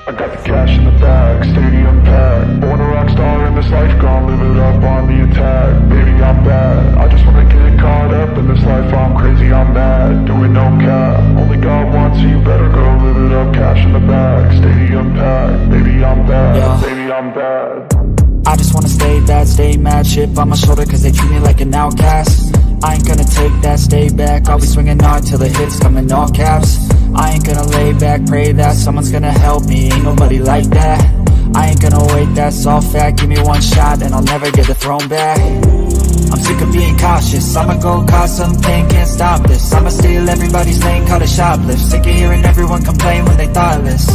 I got the cash in the bag, stadium packed. Born a rock star in this life, gon' live it up on the attack. Baby, I'm bad, I just wanna get caught up in this life. I'm crazy, I'm mad, doing no cap. Only God wants you, better go live it up. Cash in the bag, stadium packed. Baby, I'm bad, yeah. Baby, I'm bad. I just wanna stay bad, stay mad. Chip on my shoulder cause they treat me like an outcast. I ain't gonna take that, stay back. I'll be swinging hard till the hits come in all caps. I ain't gonna lay back, pray that someone's gonna help me. Ain't nobody like that. I ain't gonna wait, that's all fact. Give me one shot and I'll never get the throne back. I'm sick of being cautious, I'ma go cause something, can't stop this. I'ma steal everybody's lane, call it shoplift. Sick of hearing everyone complain when they thoughtless.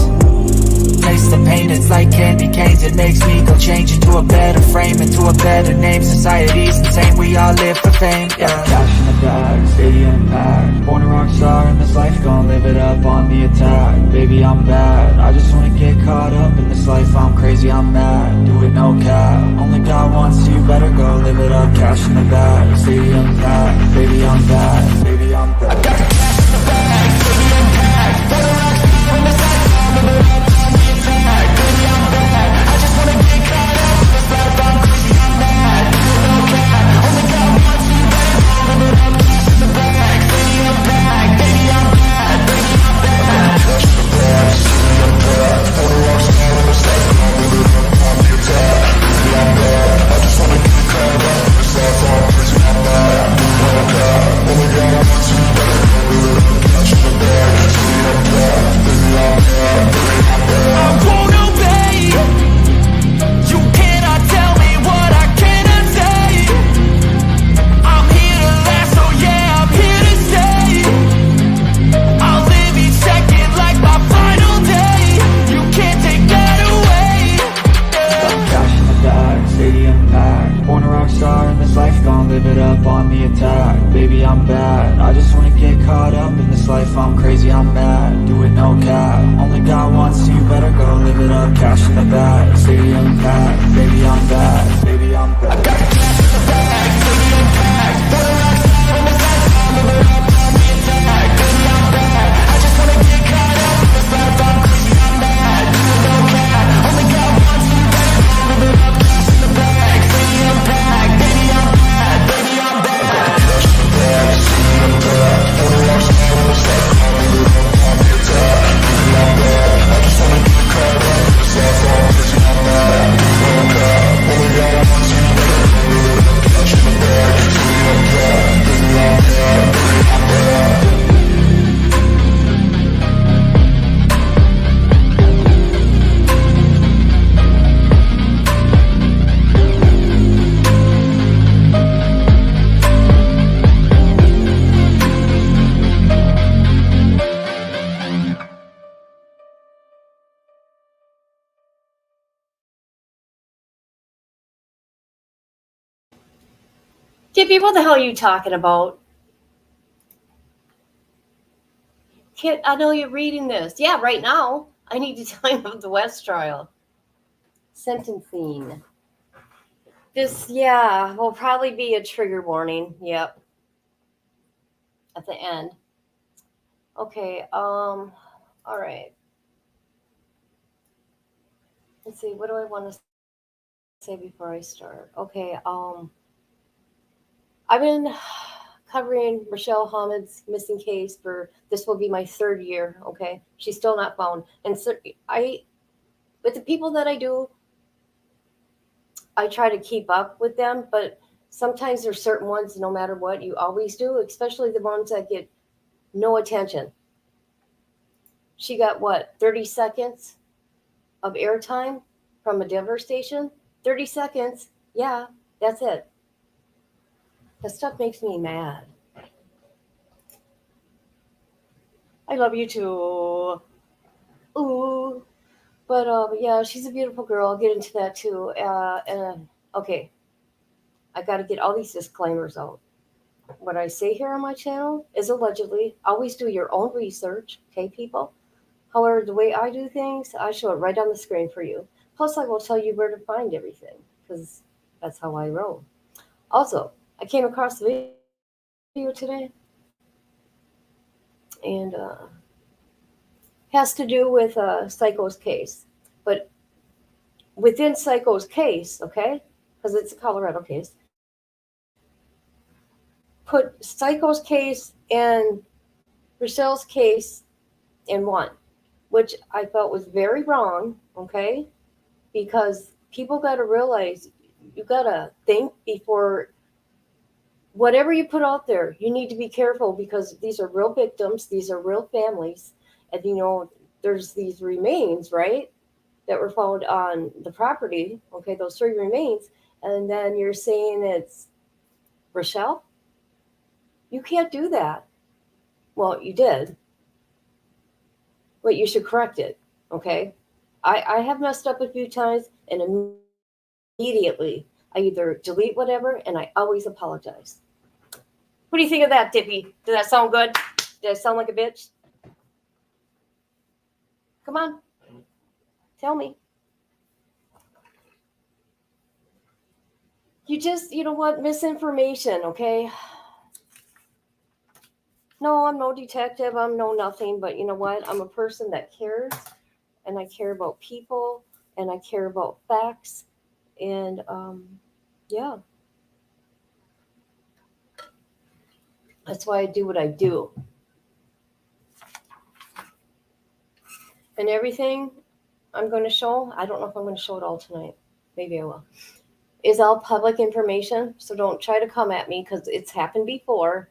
Taste the pain, it's like candy canes. It makes me go change into a better frame, into a better name. Society's insane, we all live for fame, yeah. Cash in the bag, stadium packed. Born a rock star in this life, gon' live it up on the attack. Baby, I'm bad, I just wanna get caught up in this life. I'm crazy, I'm mad, do it no cap. Only God wants you, better go live it up. Cash in the bag, stadium packed. Baby, I'm bad, baby, I'm bad. I got the cash in the bag, stadium packed. Born a rock star in this life, gon' live it up. Baby, I'm bad, I just wanna get caught up in this life. I'm crazy, I'm mad, do it no cap. Only God wants you, better go live it up. Cash in the bag, stadium packed. Baby, I'm bad, baby, I'm bad. Cash in the bag, stadium packed. Born a rock star in this life, gon' live it up on the attack. Baby, I'm bad, I just wanna get caught up in this life. I'm crazy, I'm mad, do it no cap. Only God wants you, better go live it up. Cash in the bag, stadium packed. Baby, I'm bad, baby, I'm bad. I won't obey. You cannot tell me what I cannot say. I'm here to last, so yeah, I'm here to stay. I'll live each second like my final day. You can't take that away, yeah. Cash in the bag, stadium packed. Born a rock star in this life, gon' live it up on the attack. Baby, I'm bad, I just wanna get caught up in this life. I'm crazy, I'm mad, do it no cap. Only God wants you, better go live it up. Cash in the bag, stadium packed. Baby, I'm bad, baby, I'm bad. I got the cash in the bag, stadium packed. Born a rock star in this life, gon' live it up on the attack. Baby, I'm bad, I just wanna get caught up in this life. I'm crazy, I'm mad, do it no cap. Only God wants you, better go live it up. Cash in the bag, stadium packed. Baby, I'm bad, baby, I'm bad. I got the cash in the bag, stadium packed. Born a rock star in this life, gon' live it up on the attack. Baby, I'm bad, I just wanna get caught up in this life. I'm crazy, I'm mad, do it no cap. Only God wants you, better go live it up. Cash in the bag, stadium packed. Baby, I'm bad, baby, I'm bad. Tippy, what the hell are you talking about? Kid, I know you're reading this. Yeah, right now. I need to tell you about the West trial. Sentencing. This, yeah, will probably be a trigger warning. Yep. At the end. Okay, all right. Let's see, what do I want to say before I start? Okay, I've been covering Rashell Hammond's missing case for this will be my third year. Okay, she's still not found, and so with the people that I do, I try to keep up with them, but sometimes there's certain ones, no matter what, you always do, especially the ones that get no attention. She got what, 30 seconds of airtime from a Denver station? 30 seconds. Yeah, that's it. That stuff makes me mad. I love you too. Ooh. But yeah, she's a beautiful girl. I'll get into that too. Okay, I got to get all these disclaimers out. What I say here on my channel is allegedly. Always do your own research, okay, people? However, the way I do things, I show it right on the screen for you. Plus, I will tell you where to find everything, because that's how I roll. Also, I came across the video today, and has to do with Psycho's case. But within Psycho's case, okay, because it's a Colorado case, put Psycho's case and Rachel's case in one, which I felt was very wrong, okay, because people got to realize you got to think before whatever you put out there. You need to be careful because these are real victims, these are real families, and there's these remains, right, that were found on the property, okay, those 3 remains, and then you're saying it's Rashell? You can't do that. Well, you did, but you should correct it, okay? I have messed up a few times, and immediately I either delete whatever, and I always apologize. What do you think of that, Dippy? Does that sound good? Did I sound like a bitch? Come on. Tell me. You know what? Misinformation, okay? No, I'm no detective. I'm no nothing. But you know what? I'm a person that cares, and I care about people, and I care about facts. And yeah, that's why I do what I do. And everything I'm going to show, I don't know if I'm going to show it all tonight. Maybe I will. Is all public information. So don't try to come at me because it's happened before.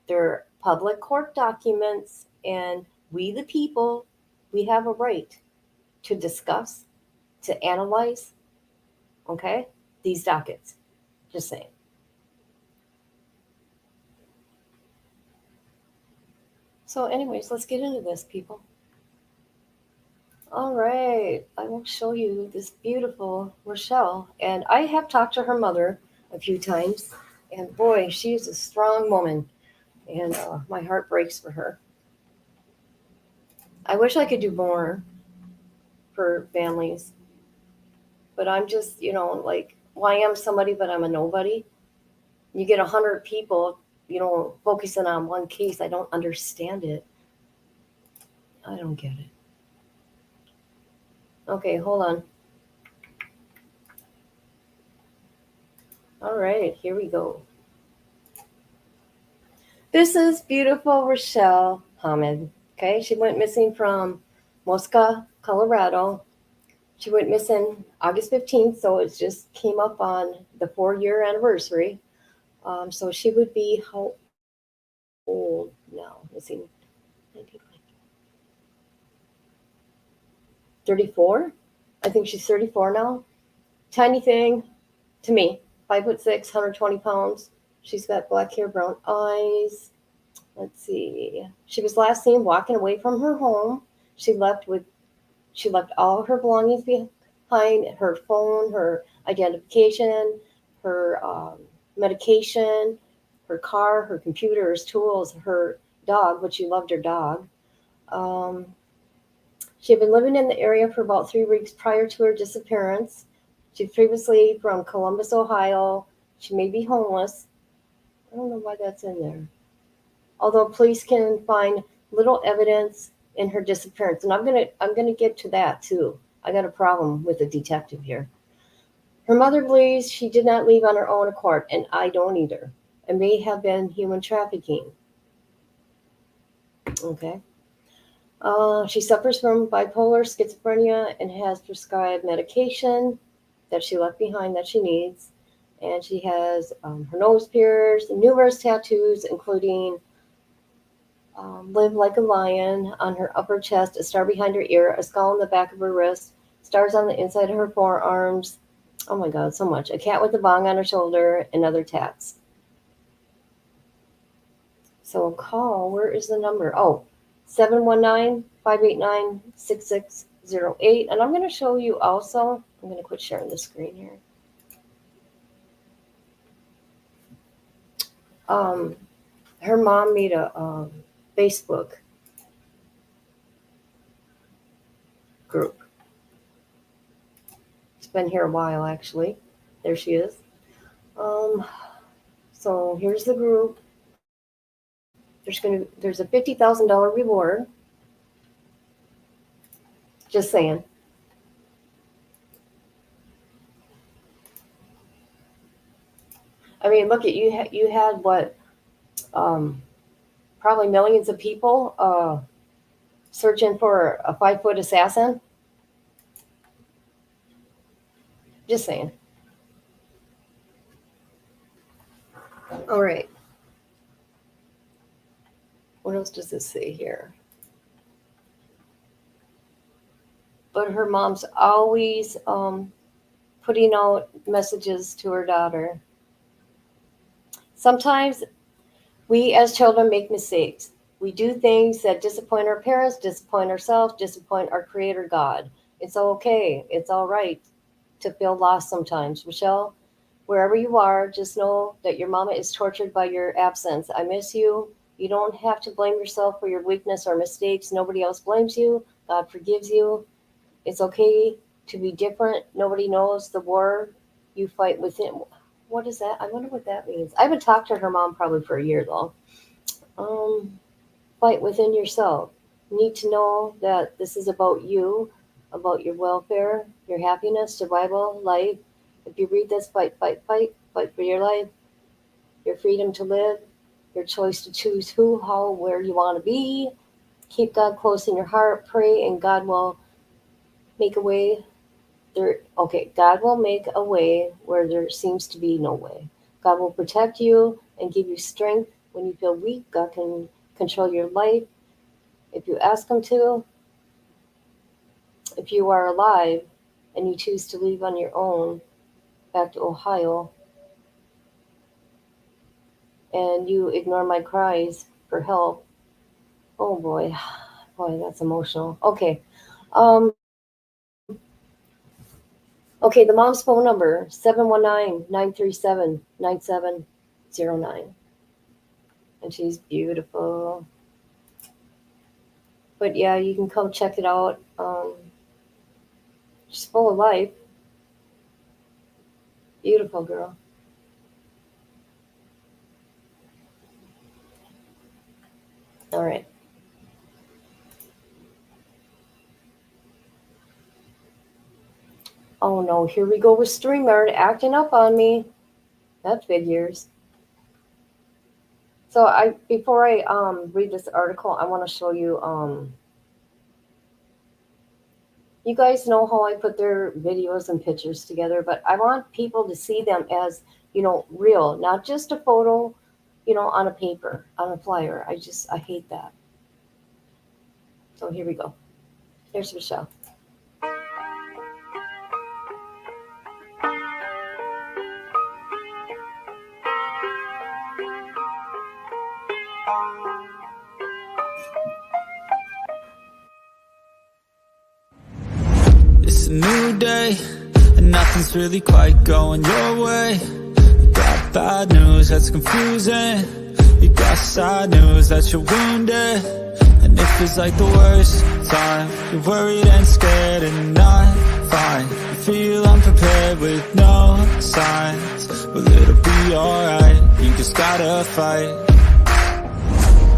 They're public court documents, and we, the people, we have a right to discuss, to analyze, okay, these dockets. Just saying. So anyways, let's get into this, people. All right, I will show you this beautiful Rashell. And I have talked to her mother a few times, and boy, she is a strong woman, and my heart breaks for her. I wish I could do more for families, but I'm just, like, well, I am somebody, but I'm a nobody. You get 100 people, focusing on one case. I don't understand it. I don't get it. Okay, hold on. All right, here we go. This is beautiful Rashell Hammond. Okay, she went missing from Mosca, Colorado. She went missing August 15th, so it just came up on the 4-year anniversary. So she would be how old now? Missing 34? I think she's 34 now. Tiny thing to me. 5'6", 120 pounds. She's got black hair, brown eyes. Let's see. She was last seen walking away from her home. She left all her belongings behind: her phone, her identification, her medication, her car, her computer, her tools, her dog, which she loved her dog. She had been living in the area for about 3 weeks prior to her disappearance. She's previously from Columbus, Ohio. She may be homeless. I don't know why that's in there. Although police can find little evidence in her disappearance, and I'm gonna get to that too. I got a problem with the detective here. Her mother believes she did not leave on her own accord, and I don't either. It may have been human trafficking. Okay. She suffers from bipolar schizophrenia and has prescribed medication that she left behind that she needs. And she has her nose pierced, numerous tattoos, including live like a lion on her upper chest, a star behind her ear, a skull on the back of her wrist, stars on the inside of her forearms. Oh my God, so much. A cat with a bong on her shoulder, and other tats. So call, where is the number? Oh, 719-589-6608. And I'm going to show you also, I'm going to quit sharing the screen here. Her mom made a Facebook group. It's been here a while, actually. There she is. So here's the group. There's a $50,000 reward. Just saying. I mean, look at you. You had what? Probably millions of people searching for a 5-foot assassin. Just saying. All right. What else does this say here? But her mom's always putting out messages to her daughter. Sometimes we as children make mistakes. We do things that disappoint our parents, disappoint ourselves, disappoint our creator God. It's okay. It's all right to feel lost sometimes. Rashell, wherever you are, just know that your mama is tortured by your absence. I miss you. You don't have to blame yourself for your weakness or mistakes. Nobody else blames you. God forgives you. It's okay to be different. Nobody knows the war you fight within. What is that? I wonder what that means. I haven't talked to her mom probably for a year, though. Fight within yourself. You need to know that this is about you, about your welfare, your happiness, survival, life. If you read this, fight for your life, your freedom to live, your choice to choose who, how, where you want to be. Keep God close in your heart. Pray, and God will make a way. God will make a way where there seems to be no way. God will protect you and give you strength when you feel weak. God can control your life if you ask him to. If you are alive and you choose to leave on your own back to Ohio and you ignore my cries for help, oh boy, that's emotional. Okay. Okay, the mom's phone number, 719-937-9709. And she's beautiful. But yeah, you can come check it out. She's full of life. Beautiful girl. All right. Oh no, here we go with StreamYard acting up on me. That's big ears. So before I read this article, I want to show you. You guys know how I put their videos and pictures together, but I want people to see them as, real, not just a photo, on a paper, on a flyer. I hate that. So here we go. Here's Rashell. It's a new day, and nothing's really quite going your way. You got bad news that's confusing. You got sad news that you're wounded. And it feels like the worst time. You're worried and scared and not fine. You feel unprepared with no signs. Well, it'll be alright, you just gotta fight.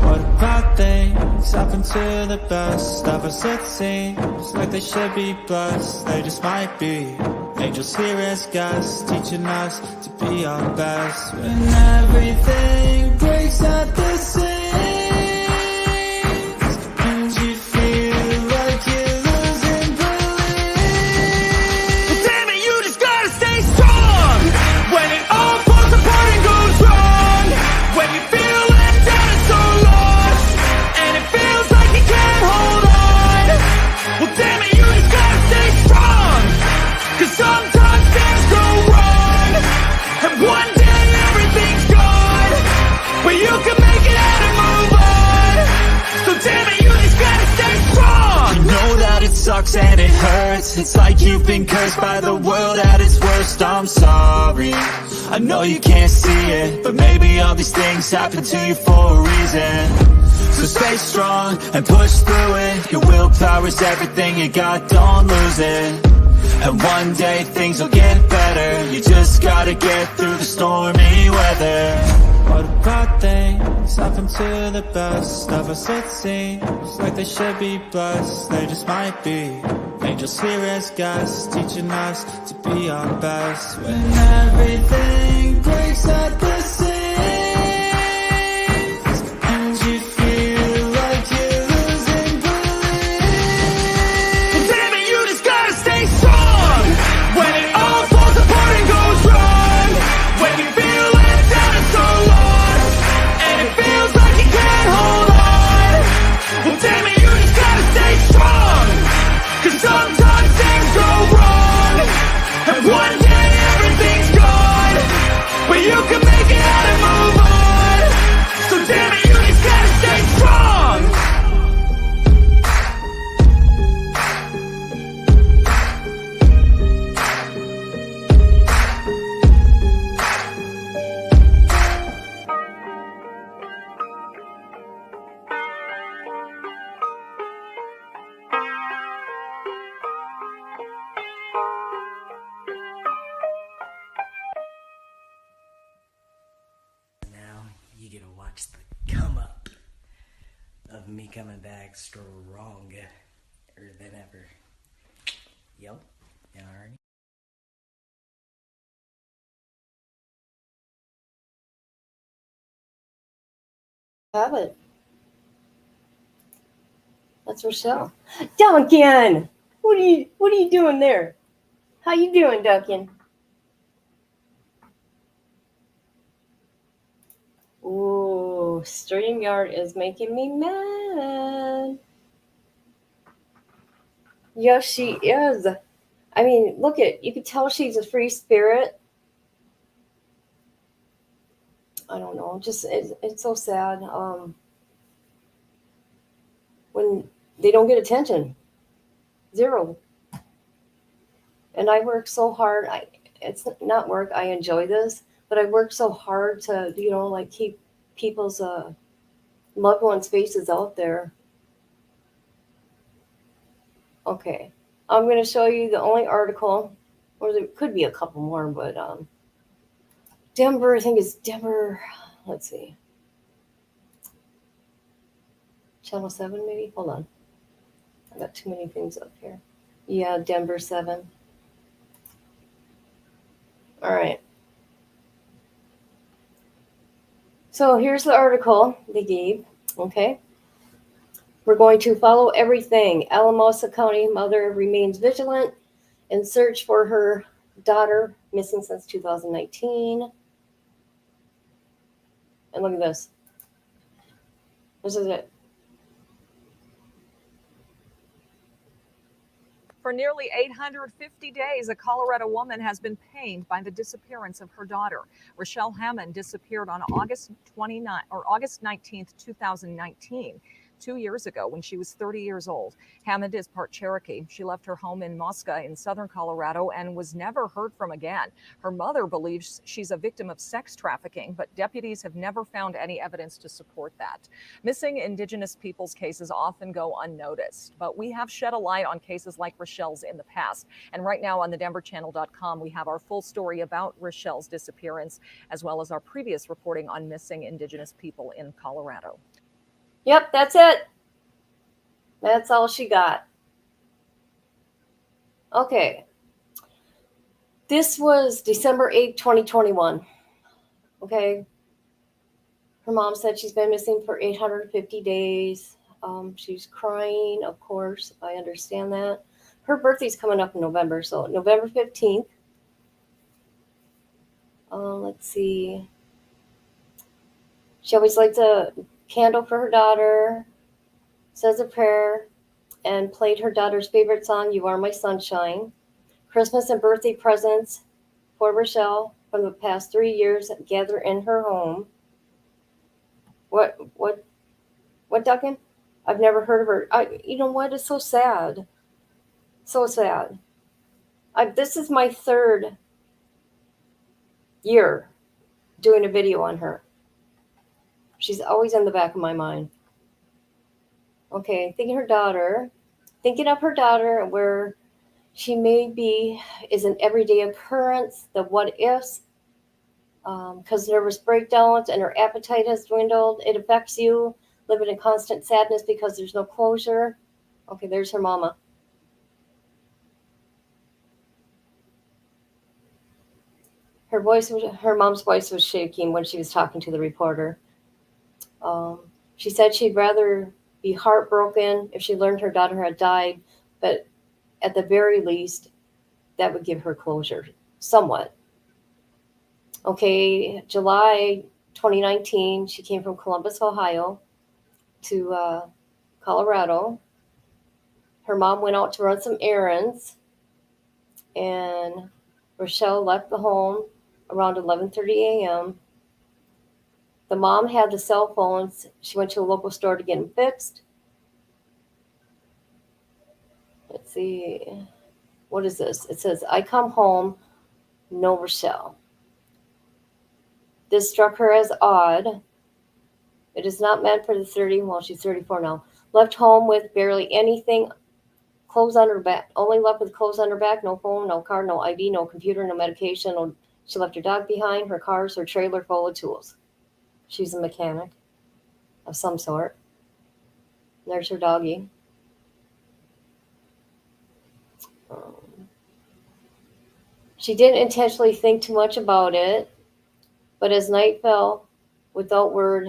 What about things happen to the best of us? It seems like they should be blessed. They just might be angels here as guests, teaching us to be our best. When everything breaks at the seams, and you feel like you're losing belief. Well, damn it, you just gotta stay strong when it all falls apart and goes wrong. When you feel left down and so lost, and it feels like you can't hold on. Well, damn it, you just gotta stay strong, 'cause sometimes things go wrong, and one day everything's gone, but you can make it out and move on. So damn it, you just gotta stay strong. You know that it sucks and it hurts. It's like you've been cursed by the world at its worst. I'm sorry, I know you can't see it, but maybe all these things happen to you for a reason. So stay strong and push through it. Your willpower's everything you got, don't lose it. And one day things will get better. You just gotta get through the stormy weather. What about things happen to the best of us? It seems like they should be blessed. They just might be angels here as guests, teaching us to be our best. When everything breaks at the seams and you feel like you're losing belief, damn it, you just gotta stay strong. When it all falls apart and goes wrong, when you feel let down and so lost, and it feels like you can't hold on, well damn it, you just gotta stay strong. Cause sometimes things go wrong, and one day everything's gone, but you can make it out and move on. So damn it, you just gotta stay strong. Now you get to watch the come up of me coming back stronger than ever. Yep, you already. Have it. That's Rashell. Duncan! What are you doing there? How you doing, Duncan? Ooh, StreamYard is making me mad. Yes, she is. I mean, look at, you can tell she's a free spirit. I don't know, just it's so sad when they don't get attention. Zero. And I work so hard. It's not work. I enjoy this, but I work so hard to, like keep people's loved ones' faces out there. Okay. I'm going to show you the only article, or there could be a couple more, but Denver, I think it's Denver. Let's see. Channel 7, maybe? Hold on. I got too many things up here. Yeah, Denver 7. All right. So here's the article they gave. Okay. We're going to follow everything. Alamosa County mother remains vigilant in search for her daughter, missing since 2019. And look at this. This is it. For nearly 850 days, a Colorado woman has been pained by the disappearance of her daughter. Rashell Hammond disappeared on August 19th, 2019. 2 years ago when she was 30 years old. Hammond is part Cherokee. She left her home in Mosca in southern Colorado and was never heard from again. Her mother believes she's a victim of sex trafficking, but deputies have never found any evidence to support that. Missing Indigenous peoples cases often go unnoticed, but we have shed a light on cases like Rashell's in the past. And right now on thedenverchannel.com, we have our full story about Rashell's disappearance, as well as our previous reporting on missing Indigenous people in Colorado. Yep, that's it. That's all she got. Okay. This was December 8th, 2021. Okay. Her mom said she's been missing for 850 days. She's crying, of course. I understand that. Her birthday's coming up in November, so November 15th. Let's see. She always liked a candle for her daughter, says a prayer, and played her daughter's favorite song, You Are My Sunshine. Christmas and birthday presents for Rashell from the past 3 years gather in her home. What, Duncan? I've never heard of her. You know what? It's so sad. So sad. This is my third year doing a video on her. She's always in the back of my mind. Okay, thinking of her daughter, where she may be is an everyday occurrence, the what ifs. because nervous breakdowns and her appetite has dwindled. It affects you, living in constant sadness because there's no closure. Okay, there's her mama. Her mom's voice was shaking when she was talking to the reporter. She said she'd rather be heartbroken if she learned her daughter had died, but at the very least, that would give her closure, somewhat. Okay, July 2019, she came from Columbus, Ohio to Colorado. Her mom went out to run some errands, and Rashell left the home around 11:30 a.m. The mom had the cell phones. She went to a local store to get them fixed. Let's see. What is this? It says, I come home, no Rashell. This struck her as odd. It is not meant for the 30, well, she's 34 now. Left home with barely anything, clothes on her back. Only left with clothes on her back, no phone, no car, no ID, no computer, no medication. No, she left her dog behind, her cars, her trailer full of tools. She's a mechanic of some sort. There's her doggy. She didn't intentionally think too much about it, but as night fell, without word,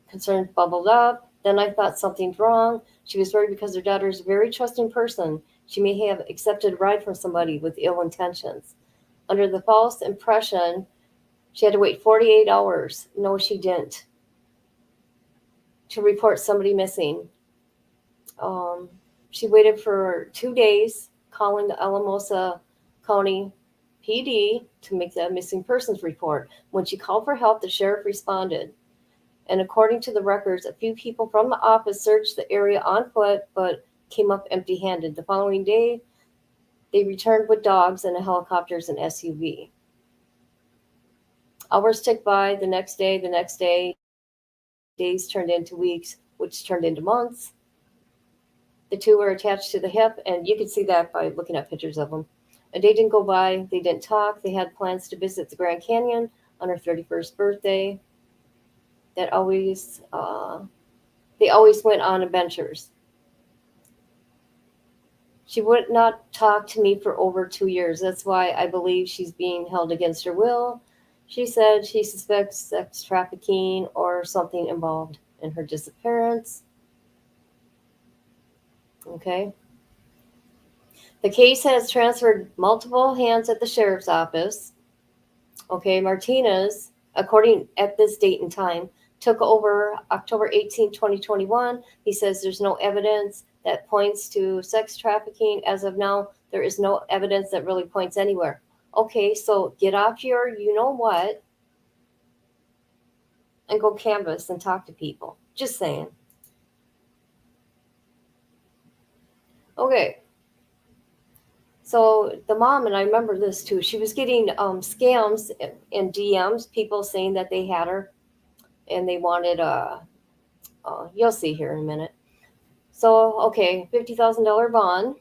concerns bubbled up. Then I thought something's wrong. She was worried because her daughter is a very trusting person. She may have accepted a ride from somebody with ill intentions. Under the false impression, she had to wait 48 hours. No, she didn't. To report somebody missing. She waited for 2 days, calling the Alamosa County PD to make that missing persons report. When she called for help, the sheriff responded. And according to the records, a few people from the office searched the area on foot, but came up empty-handed. The following day, they returned with dogs and helicopters and SUV. Hours ticked by, the next day. Days turned into weeks, which turned into months. The two were attached to the hip, and you can see that by looking at pictures of them. A day didn't go by. They didn't talk. They had plans to visit the Grand Canyon on her 31st birthday. They always went on adventures. She would not talk to me for over 2 years. That's why I believe she's being held against her will. She said she suspects sex trafficking or something involved in her disappearance. Okay. The case has transferred multiple hands at the sheriff's office. Okay, Martinez, according at this date and time, took over October 18, 2021. He says there's no evidence that points to sex trafficking. As of now, there is no evidence that really points anywhere. Okay, so get off your you-know-what and go canvass and talk to people. Just saying. Okay. So the mom, and I remember this too, she was getting scams in DMs, people saying that they had her and they wanted, you'll see here in a minute. So, okay, $50,000 bond.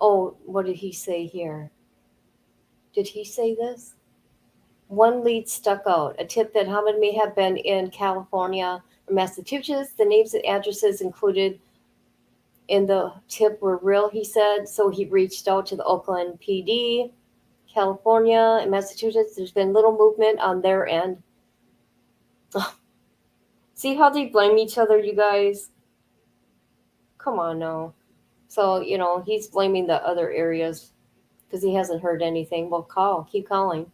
Oh, what did he say here? Did he say this? One lead stuck out, a tip that Hammond may have been in California or Massachusetts. The names and addresses included in the tip were real, he said. So he reached out to the Oakland PD, California, and Massachusetts. There's been little movement on their end. See how they blame each other, you guys? Come on now. So, he's blaming the other areas because he hasn't heard anything. Well, keep calling.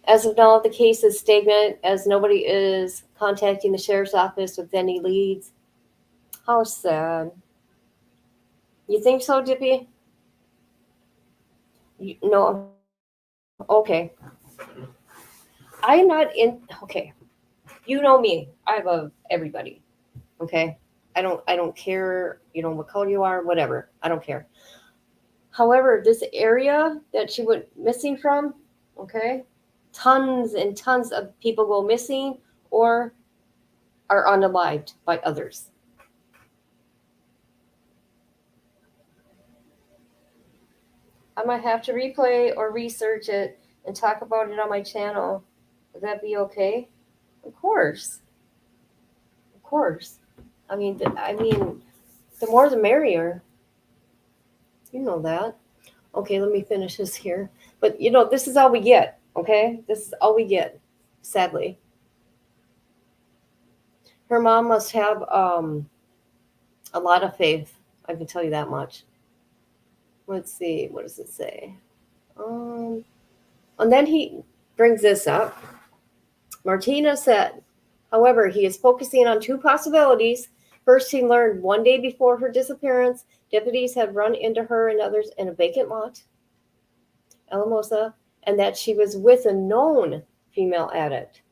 As of now, the case is stagnant as nobody is contacting the sheriff's office with any leads. How sad. You think so, Dippy? No. Okay. I'm not in. Okay. You know me. I love everybody. Okay. I don't care, what color you are, whatever. I don't care. However, this area that she went missing from, okay, tons and tons of people go missing or are unalived by others. I might have to replay or research it and talk about it on my channel. Would that be okay? Of course. Of course. I mean, the more the merrier. You know that. Okay, let me finish this here. But this is all we get. Okay, this is all we get. Sadly, her mom must have a lot of faith. I can tell you that much. Let's see. What does it say? And then he brings this up. Martina said, however, he is focusing on two possibilities. First, he learned one day before her disappearance, deputies had run into her and others in a vacant lot, Alamosa, and that she was with a known female addict.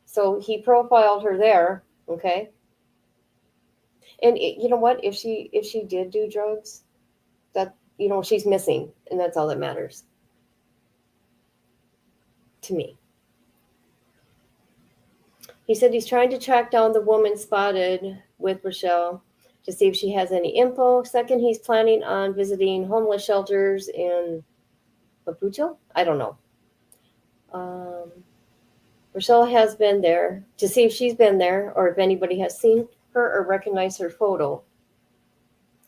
So he profiled her there, okay? And you know what? If she did do drugs, that she's missing, and that's all that matters to me. He said he's trying to track down the woman spotted with Rashell to see if she has any info. Second, he's planning on visiting homeless shelters in Maputo? I don't know. Rashell has been there to see if she's been there or if anybody has seen her or recognized her photo.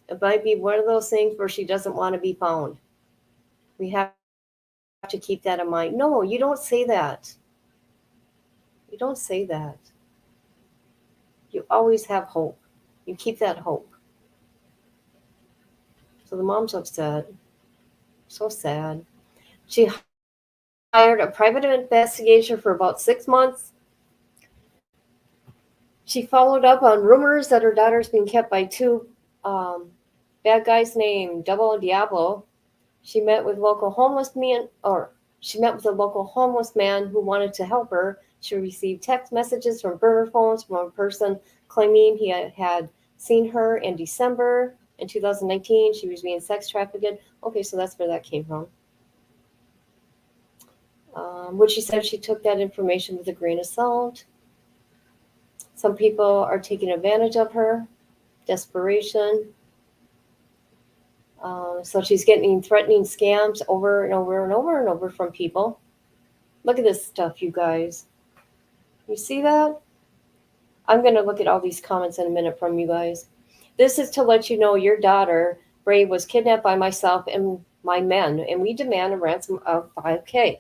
It might be one of those things where she doesn't want to be found. We have to keep that in mind. No, you don't say that. You don't say that. You always have hope. You keep that hope. So the mom's upset. So sad. She hired a private investigator for about 6 months. She followed up on rumors that her daughter's being kept by two bad guys named Double and Diablo. She met with a local homeless man who wanted to help her. She received text messages from burner phones from a person claiming he had seen her in December in 2019. She was being sex trafficked. Okay, so that's where that came from. Which she said she took that information with a grain of salt. Some people are taking advantage of her. Desperation. So she's getting threatening scams over and over and over and over from people. Look at this stuff, you guys. You see that? I'm going to look at all these comments in a minute from you guys. This is to let you know your daughter, Bray, was kidnapped by myself and my men, and we demand a ransom of $5,000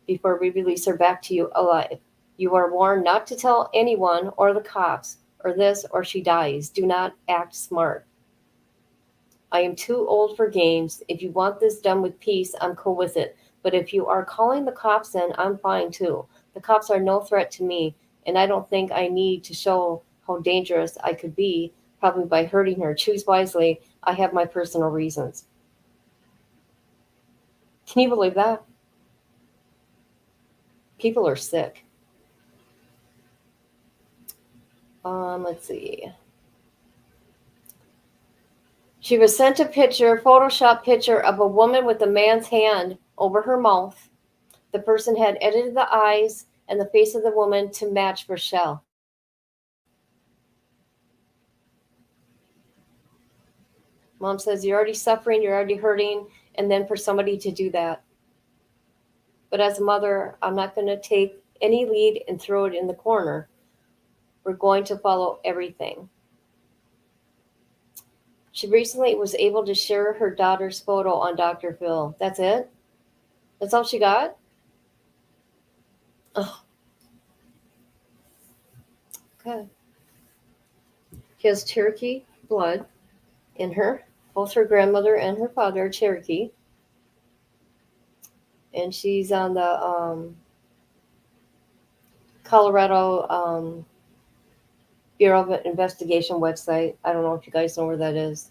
before we release her back to you alive. You are warned not to tell anyone or the cops or this or she dies. Do not act smart. I am too old for games. If you want this done with peace, I'm cool with it. But if you are calling the cops in, I'm fine too. The cops are no threat to me, and I don't think I need to show how dangerous I could be, probably by hurting her. Choose wisely. I have my personal reasons. Can you believe that? People are sick. Let's see. She was sent a Photoshop picture of a woman with a man's hand over her mouth. The person had edited the eyes and the face of the woman to match Rashell. Mom says, you're already suffering, you're already hurting, and then for somebody to do that. But as a mother, I'm not going to take any lead and throw it in the corner. We're going to follow everything. She recently was able to share her daughter's photo on Dr. Phil. That's it? That's all she got? Oh. Okay. She has Cherokee blood in her. Both her grandmother and her father are Cherokee. And she's on the Colorado Bureau of Investigation website. I don't know if you guys know where that is.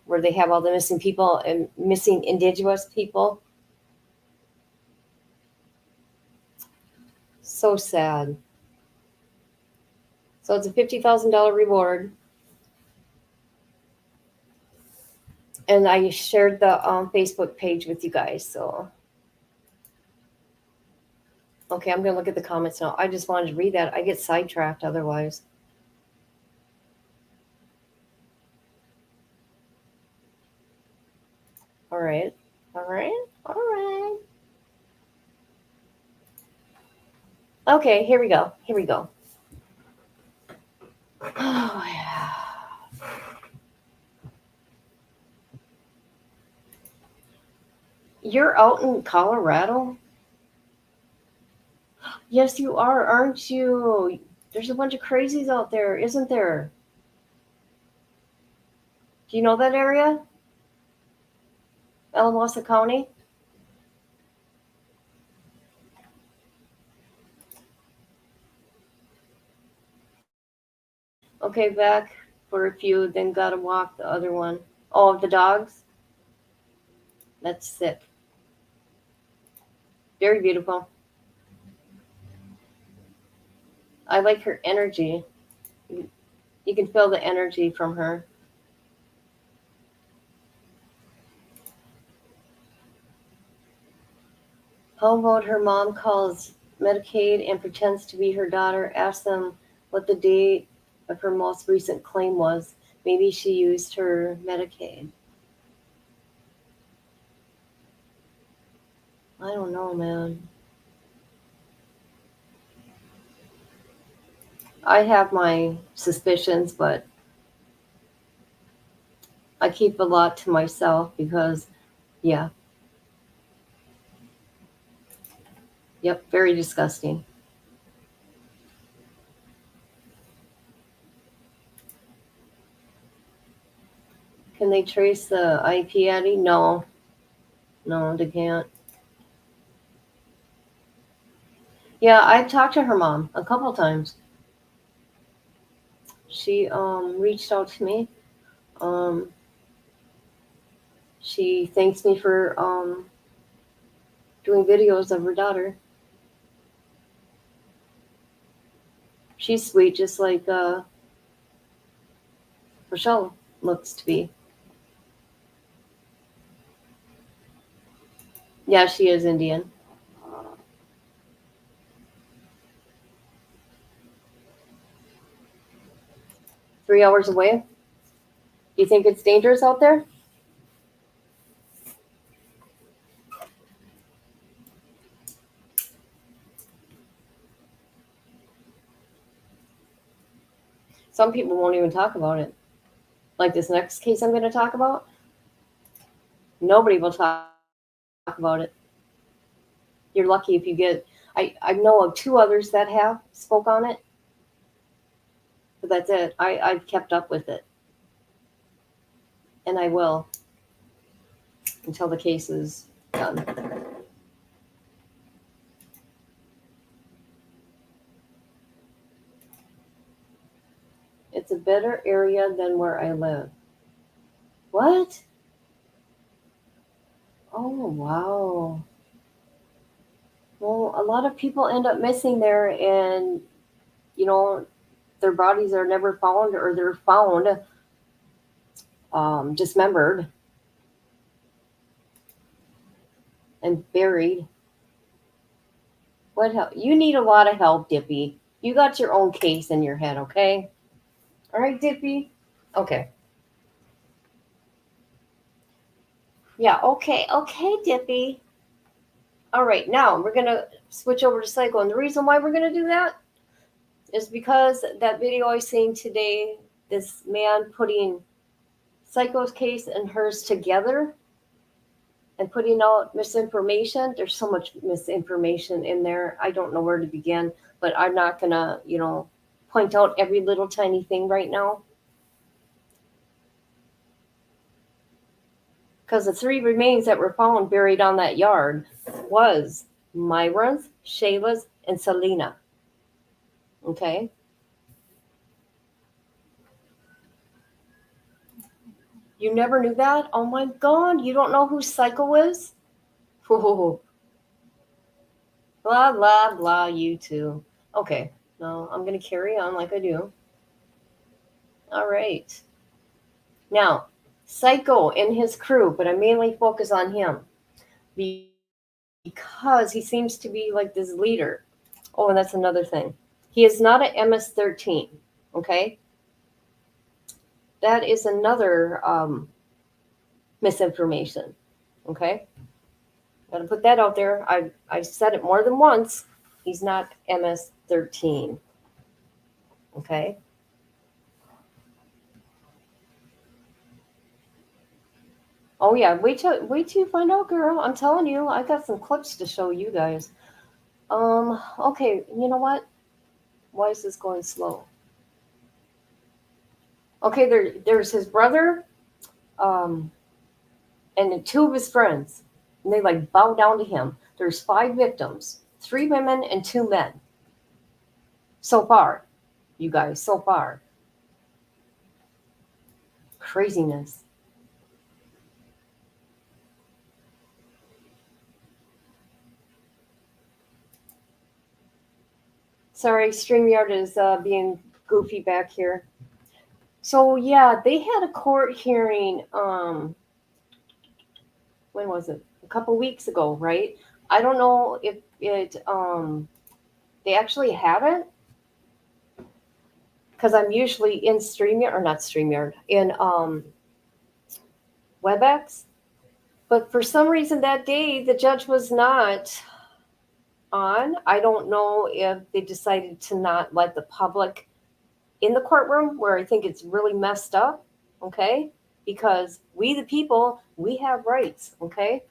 Where they have all the missing people and missing indigenous people. So sad. So it's a $50,000 reward. And I shared the Facebook page with you guys. So, okay, I'm going to look at the comments now. I just wanted to read that. I get sidetracked otherwise. All right. All right. All right. Okay, here we go. Here we go. Oh, yeah. You're out in Colorado? Yes, you are, aren't you? There's a bunch of crazies out there, isn't there? Do you know that area? Alamosa County? Okay, back for a few, then gotta walk the other one. Oh, the dogs? That's sick. Very beautiful. I like her energy. You can feel the energy from her. How about her mom calls Medicaid and pretends to be her daughter? Ask them what the date of her most recent claim was. Maybe she used her Medicaid. I don't know, man. I have my suspicions, but I keep a lot to myself because, yeah. Yep, very disgusting. Can they trace the IP, Eddie? No. No, they can't. Yeah, I've talked to her mom a couple times. She reached out to me. Um, she thanks me for doing videos of her daughter. She's sweet, just like Rashell looks to be. Yeah, she is Indian. Three hours away. You think it's dangerous out there? Some people won't even talk about it. Like this next case I'm going to talk about, nobody will talk about it. You're lucky if you get. I know of two others that have spoke on it, but that's it. I've kept up with it, and I will until the case is done. It's a better area than where I live. What? Oh, wow. Well, a lot of people end up missing there, and you know, their bodies are never found, or they're found dismembered and buried. What help? You need a lot of help, Dippy. You got your own case in your head, okay? All right, Dippy. Okay. Yeah. Okay. Okay, Dippy. All right. Now we're gonna switch over to Psycho, and the reason why we're gonna do that is because that video I seen today, this man putting Psycho's case and hers together and putting out misinformation. There's so much misinformation in there. I don't know where to begin, but I'm not going to, point out every little tiny thing right now. Because the three remains that were found buried on that yard was Myra's, Shayla's, and Selena. Okay? You never knew that? Oh my God, you don't know who Psycho is? Blah, blah, blah, you too. Okay, no, I'm going to carry on like I do. All right. Now, Psycho and his crew, but I mainly focus on him because he seems to be like this leader. Oh, and that's another thing. He is not an MS-13, okay? That is another misinformation. Okay? Gotta put that out there. I said it more than once. He's not MS-13. Okay? Oh yeah, wait till you find out, girl. I'm telling you, I got some clips to show you guys. Okay, you know what? Why is this going slow? Okay, there's his brother, and then two of his friends, and they like bow down to him. There's 5 victims, 3 women and 2 men. So far, you guys, so far. Craziness. Sorry, StreamYard is being goofy back here. So yeah, they had a court hearing. When was it? A couple weeks ago, right? I don't know if it they actually have it, because I'm usually in StreamYard, or not StreamYard, in WebEx. But for some reason that day, the judge was not on. I don't know if they decided to not let the public in the courtroom, where I think it's really messed up, okay? Because we, the people, we have rights, okay?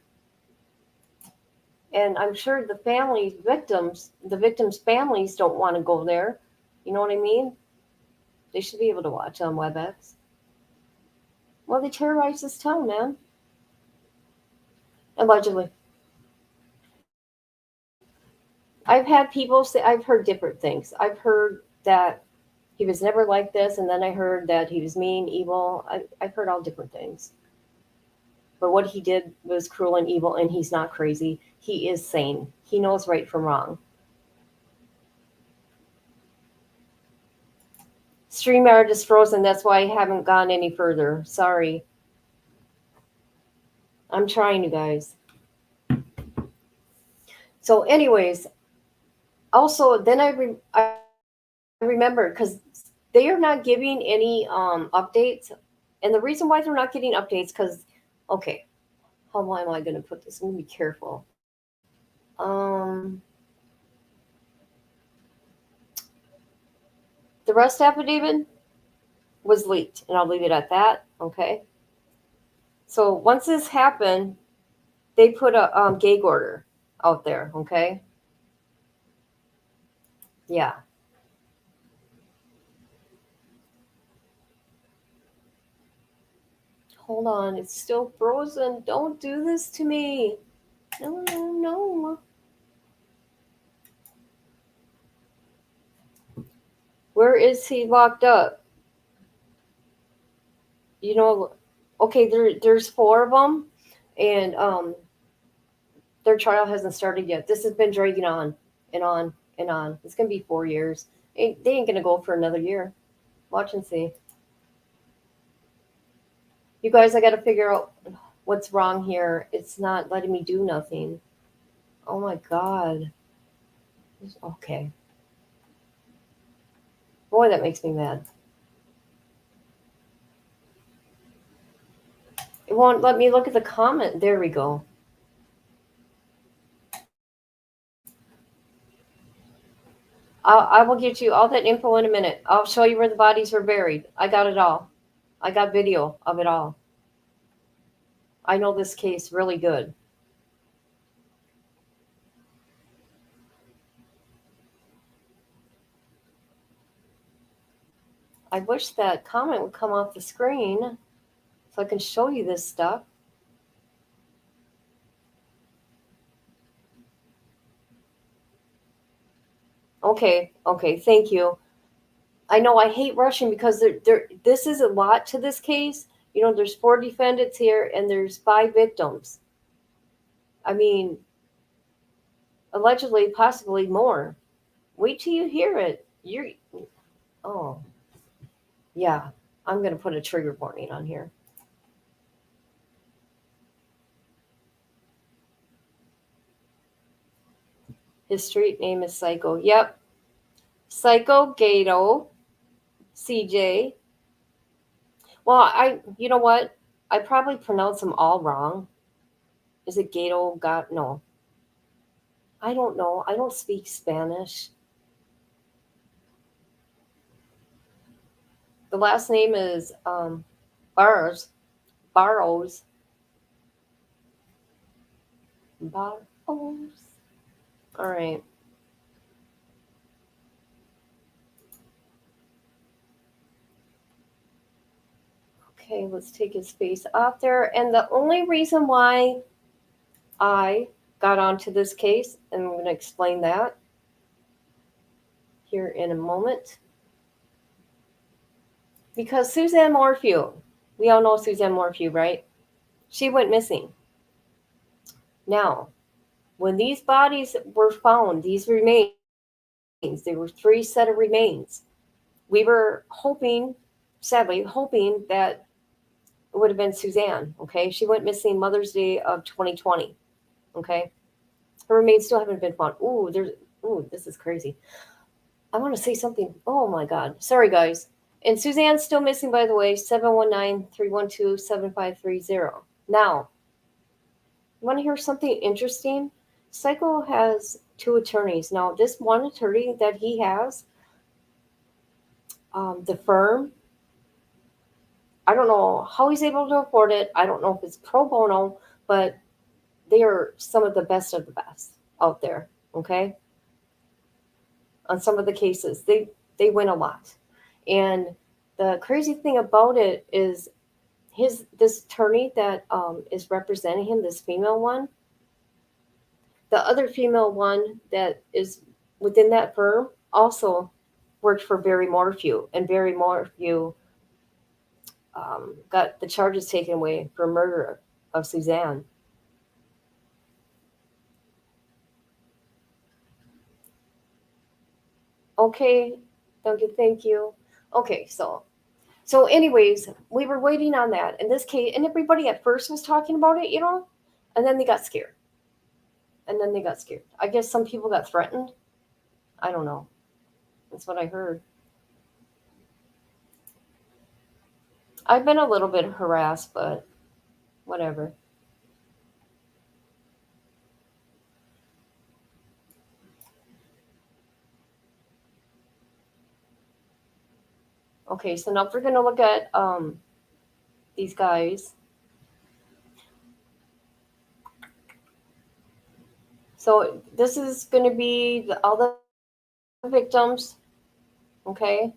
And I'm sure the victims' families don't want to go there. You know what I mean? They should be able to watch on WebEx. Well, they terrorized this town, man. Allegedly. I've had people say, I've heard different things. I've heard that he was never like this, and then I heard that he was mean, evil. I've heard all different things. But what he did was cruel and evil, and he's not crazy. He is sane. He knows right from wrong. StreamYard is frozen. That's why I haven't gone any further. Sorry. I'm trying, you guys. So anyways, also then I remembered, because they are not giving any updates. And the reason why they're not getting updates, because, okay, how am I going to put this? I'm going to be careful. The arrest affidavit was leaked, and I'll leave it at that, okay? So once this happened, they put a gag order out there, okay? Yeah. Hold on, it's still frozen. Don't do this to me. No, no, no. Where is he locked up? You know, okay, there's 4 of them, and their trial hasn't started yet. This has been dragging on and on and on. It's going to be 4 years. They ain't going to go for another year. Watch and see. You guys, I got to figure out what's wrong here. It's not letting me do nothing. Oh my God. Okay. Boy, that makes me mad. It won't let me look at the comment. There we go. I will get you all that info in a minute. I'll show you where the bodies were buried. I got it all. I got video of it all. I know this case really good. I wish that comment would come off the screen so I can show you this stuff. Okay, thank you. I know I hate rushing, because this is a lot to this case. You know, there's 4 defendants here, and there's 5 victims. I mean, allegedly, possibly more. Wait till you hear it. Oh, yeah. I'm going to put a trigger warning on here. His street name is Psycho. Yep. Psycho Gato. CJ. Well, you know what? I probably pronounced them all wrong. Is it Gato? God, no. I don't know. I don't speak Spanish. The last name is Baroz. Baroz. Baroz. All right. Okay, let's take his face off there. And the only reason why I got onto this case, and I'm going to explain that here in a moment. Because Suzanne Morphew, we all know Suzanne Morphew, right? She went missing. Now, when these bodies were found, these remains, there were 3 set of remains. We were hoping, sadly, hoping that it would have been Suzanne, okay? She went missing Mother's Day of 2020, okay? Her remains still haven't been found. Ooh, this is crazy. I want to say something. Oh, my God. Sorry, guys. And Suzanne's still missing, by the way, 719-312-7530. Now, you want to hear something interesting? Psycho has 2 attorneys. Now, this one attorney that he has, the firm, I don't know how he's able to afford it. I don't know if it's pro bono, but they are some of the best out there, okay? On some of the cases, they win a lot. And the crazy thing about it is this attorney that is representing him, this female one, the other female one that is within that firm also worked for Barry Morphew, and Barry Morphew got the charges taken away for murder of Suzanne. Okay, Duncan, thank you. Okay, so anyways, we were waiting on that. In this case, and everybody at first was talking about it, and then they got scared. I guess some people got threatened. I don't know. That's what I heard. I've been a little bit harassed, but whatever. Okay, so now we're going to look at these guys. So this is going to be all the victims, okay?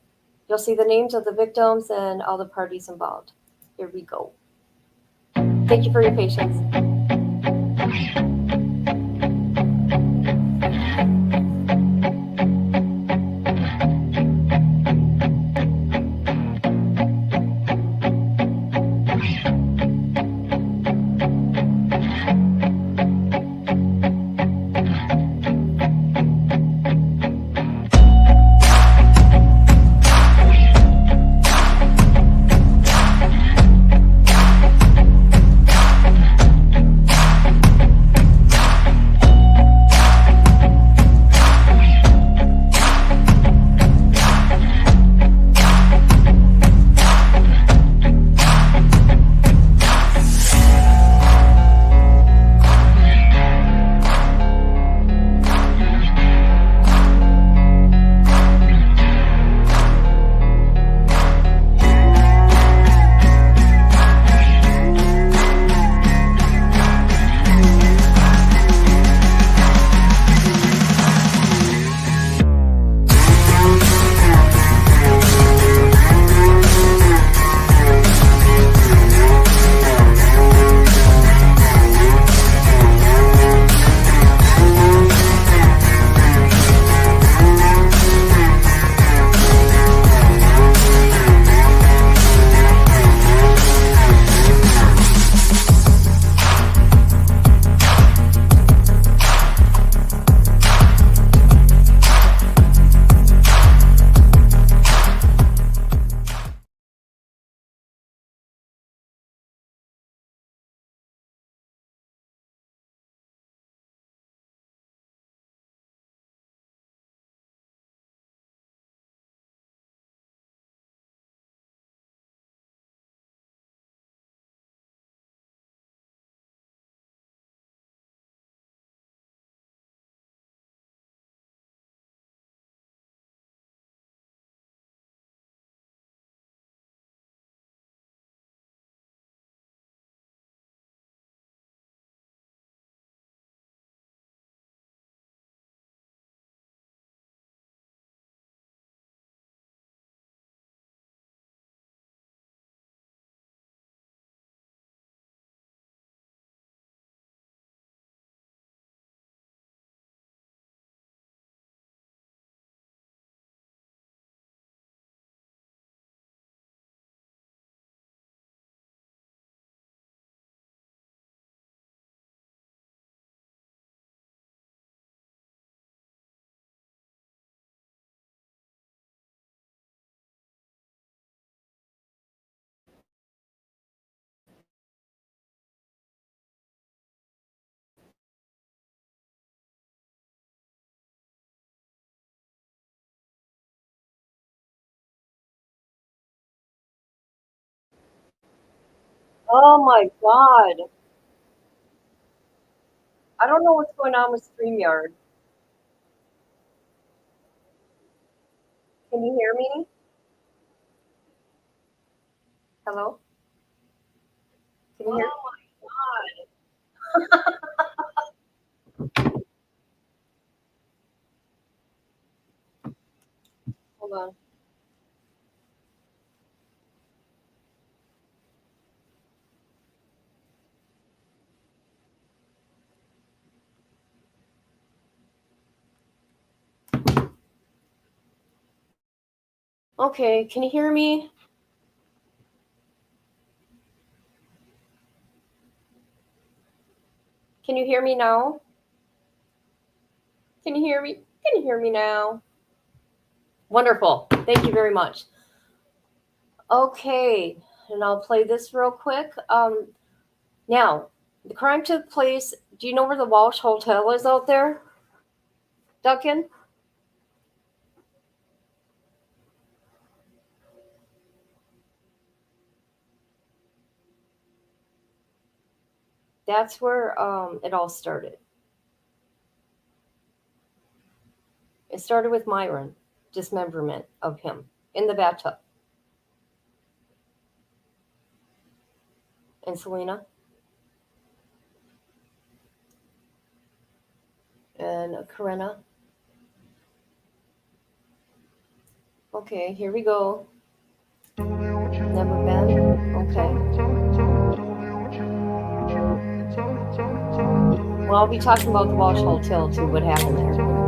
You'll see the names of the victims and all the parties involved. Here we go. Thank you for your patience. Oh my God. I don't know what's going on with StreamYard. Can you hear me? Hello? Can you hear me? Hold on. Okay, can you hear me? Can you hear me now? Can you hear me? Can you hear me now? Wonderful. Thank you very much. Okay, and I'll play this real quick. Now, the crime took place. Do you know where the Walsh Hotel is out there, Duncan? That's where it all started. It started with Myron, dismemberment of him in the bathtub. And Selena and Corinna. Okay, here we go. Never been. Okay. Well, I'll be talking about the Walsh Hotel too, what happened there.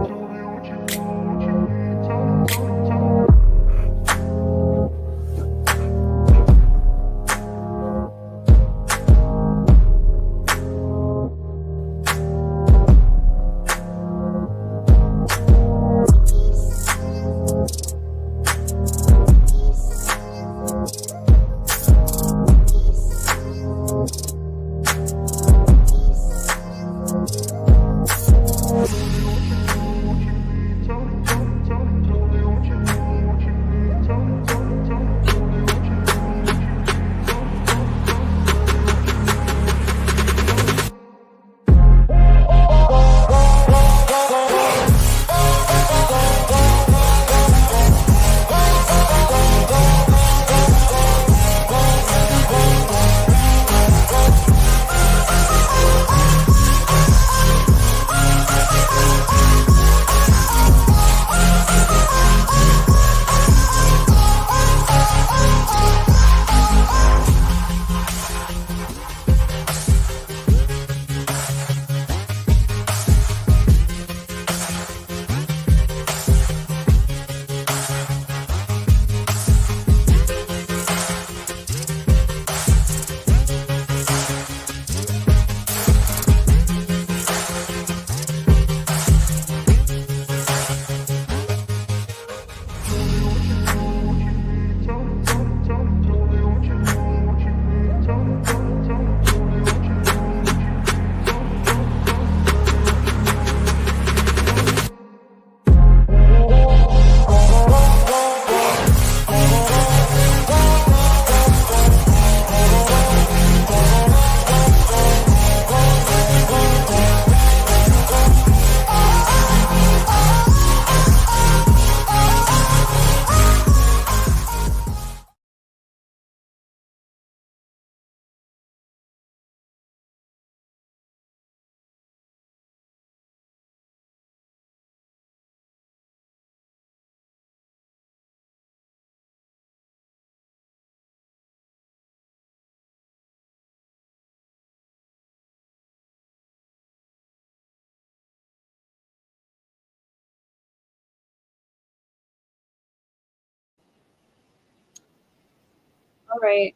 All right.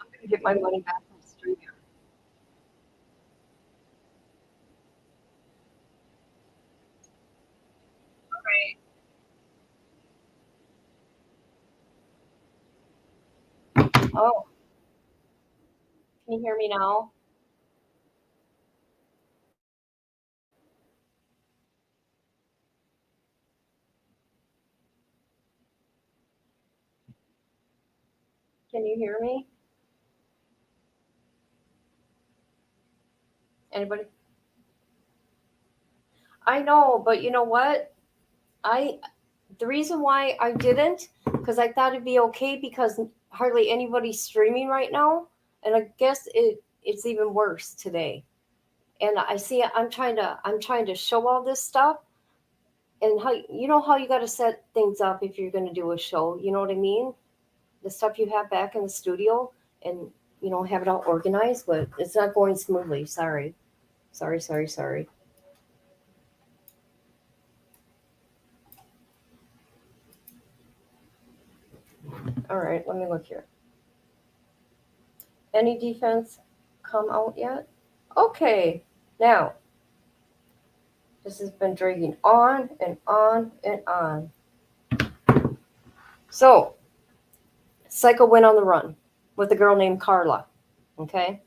I'm going to get my money back from StreamYard. All right. Oh, can you hear me now? Can you hear me? Anybody? I know, but you know what? The reason why I didn't, because I thought it'd be okay because hardly anybody's streaming right now, and I guess it's even worse today. And I see I'm trying to show all this stuff, and how how you got to set things up if you're going to do a show. You know what I mean? The stuff you have back in the studio, and have it all organized, but it's not going smoothly. Sorry. Sorry. All right, let me look here. Any defense come out yet? Okay, now this has been dragging on and on and on. So, Psycho went on the run with a girl named Carla. Okay,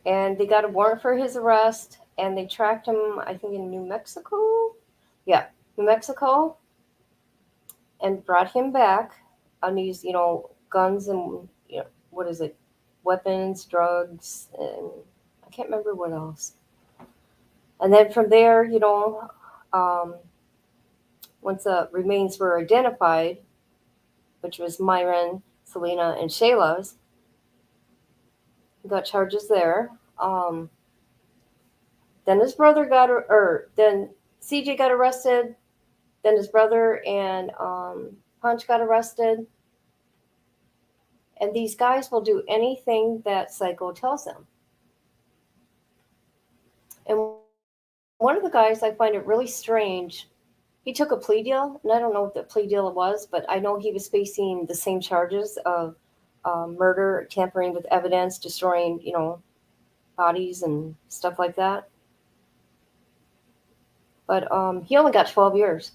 and they got a warrant for his arrest, and they tracked him, I think, in New Mexico. Yeah, New Mexico, and brought him back on these, guns and what is it, weapons, drugs, and I can't remember what else. And then from there, once the remains were identified, which was Myron, Selena, and Shayla's, he got charges there. Then his brother then CJ got arrested. Then his brother and Punch got arrested. And these guys will do anything that Psycho tells them. And one of the guys, I find it really strange. He took a plea deal, and I don't know what the plea deal was, but I know he was facing the same charges of murder, tampering with evidence, destroying, bodies and stuff like that. But he only got 12 years.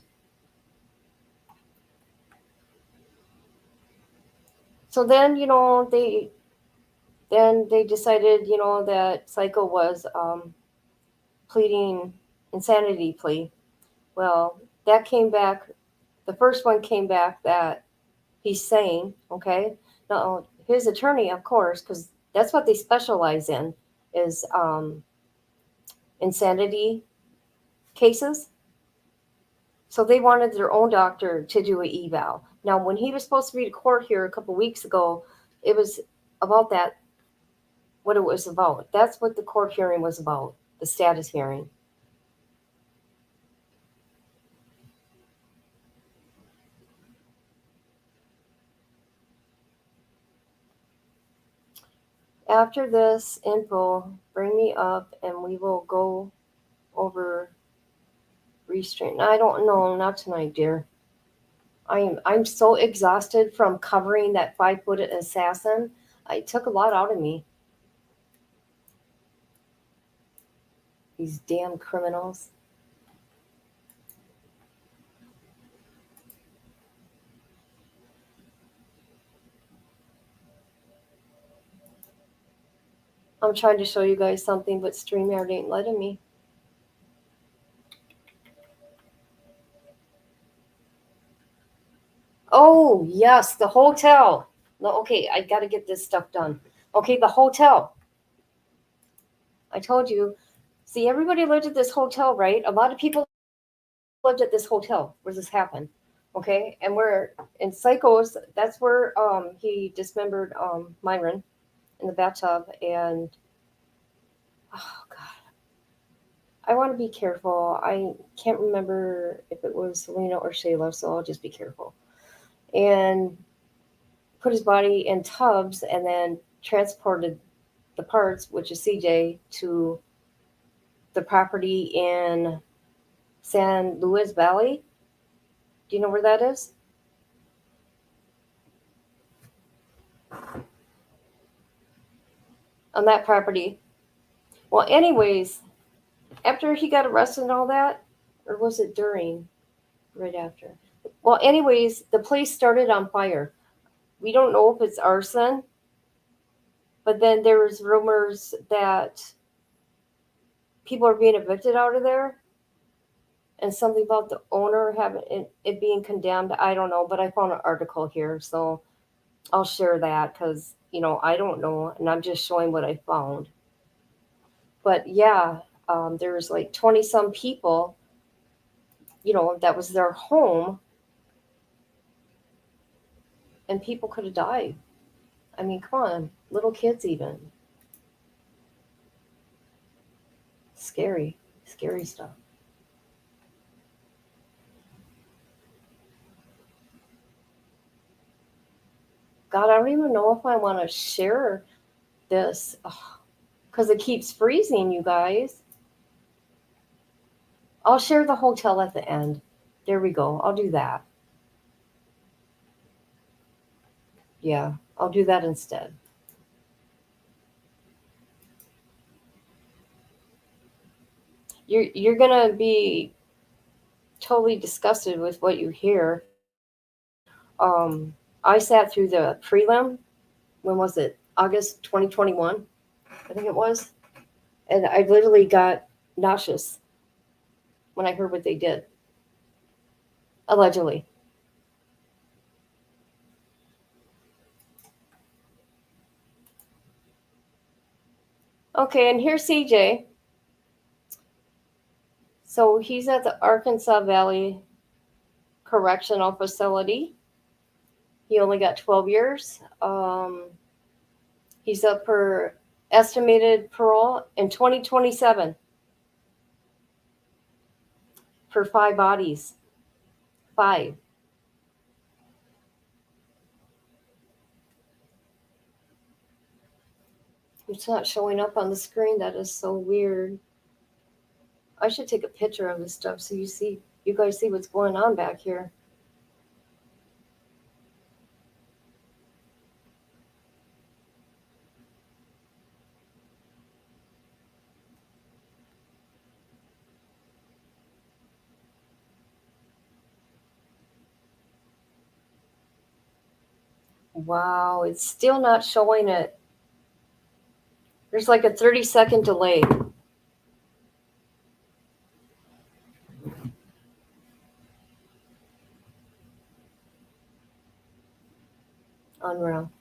So then, they decided, that Psycho was pleading insanity plea. Well, that came back. The first one came back that he's sane. Okay. Now, his attorney, of course, because that's what they specialize in, is insanity cases. So they wanted their own doctor to do an eval. Now, when he was supposed to be to court here a couple weeks ago, it was about that, what it was about. That's what the court hearing was about, the status hearing. After this info, bring me up and we will go over restraint. I don't know, not tonight, dear. I'm so exhausted from covering that 5-foot assassin. It took a lot out of me. These damn criminals. I'm trying to show you guys something, but StreamYard ain't letting me. Oh, yes, the hotel. No, okay, I got to get this stuff done. Okay, the hotel. I told you. See, everybody lived at this hotel, right? A lot of people lived at this hotel where this happened. Okay, and we're in Psychos. That's where he dismembered Myron in the bathtub. And oh god, I want to be careful. I can't remember if it was Selena or Shayla, so I'll just be careful. And put his body in tubs and then transported the parts, which is CJ, to the property in San Luis Valley. Do you know where that is? On that property. Well, anyways, after he got arrested and all that, or was it during? Right after. Well, anyways, the place started on fire. We don't know if it's arson, but then there was rumors that people are being evicted out of there. and something about the owner having it being condemned. I don't know, but I found an article here, so I'll share that because I don't know, and I'm just showing what I found. But yeah, there's like 20 some people, that was their home, and people could have died. I mean, come on, little kids even. Scary, scary stuff. God, I don't even know if I want to share this because it keeps freezing, you guys. I'll share the hotel at the end. There we go. I'll do that. Yeah, I'll do that instead. You're gonna be totally disgusted with what you hear. I sat through the prelim. When was it? August 2021, I think it was. And I literally got nauseous when I heard what they did. Allegedly. Okay, and here's CJ. So he's at the Arkansas Valley Correctional Facility. He only got 12 years. He's up for estimated parole in 2027 for 5 bodies. 5. It's not showing up on the screen. That is so weird. I should take a picture of this stuff so you guys see what's going on back here. Wow, it's still not showing it. There's like a 30-second delay. Unreal.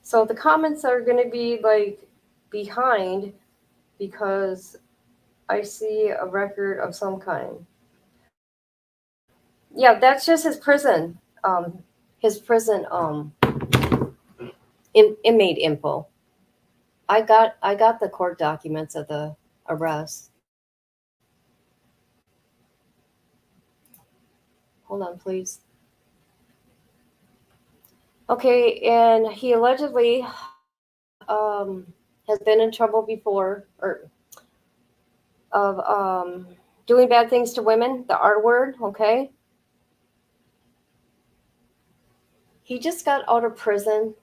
So the comments are going to be like behind because I see a record of some kind. Yeah, that's just his prison. Inmate info. I got the court documents of the arrest. Hold on, please. Okay, and he allegedly has been in trouble before, or of doing bad things to women, the R word, okay? He just got out of prison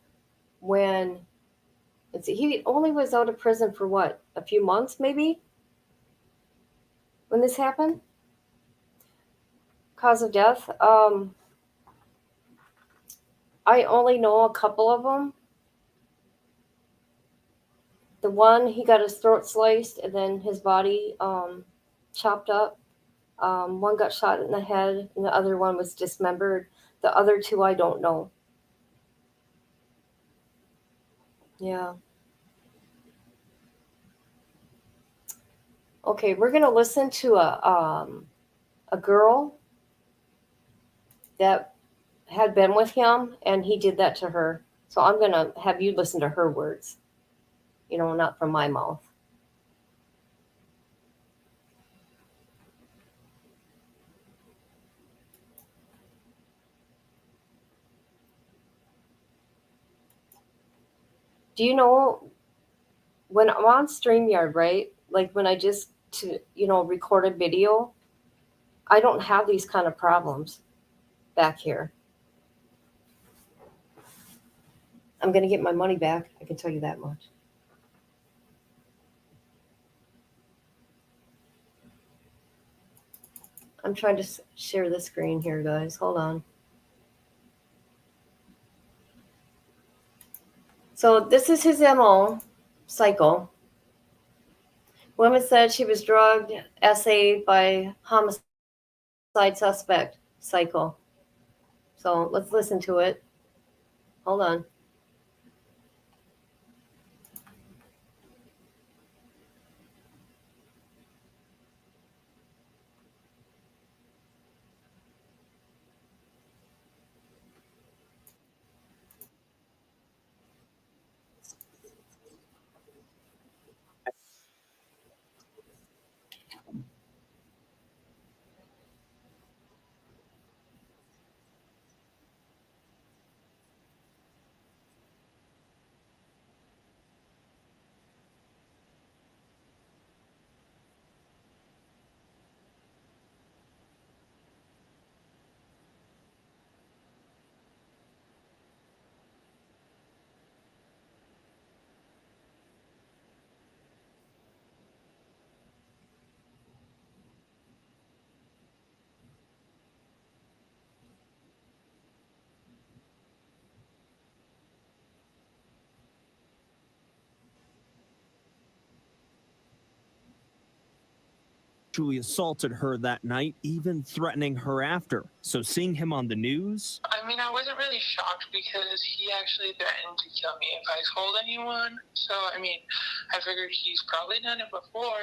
when, let's see, he only was out of prison for what, a few months maybe? When this happened? Cause of death? I only know a couple of them. The one, he got his throat sliced and then his body chopped up. One got shot in the head and the other one was dismembered. The other 2 I don't know. Yeah. Okay, we're gonna listen to a girl that had been with him and he did that to her. So I'm gonna have you listen to her words. Not from my mouth. Do you know when I'm on StreamYard, right? Like when I just record a video, I don't have these kind of problems back here. I'm going to get my money back. I can tell you that much. I'm trying to share the screen here, guys. Hold on. So this is his MO. Psycho. Woman said she was drugged, essayed by homicide suspect. Psycho. So let's listen to it. Hold on. Sexually assaulted her that night, even threatening her after. So seeing him on the news, I mean, I wasn't really shocked because he actually threatened to kill me if I told anyone. So, I mean, I figured he's probably done it before.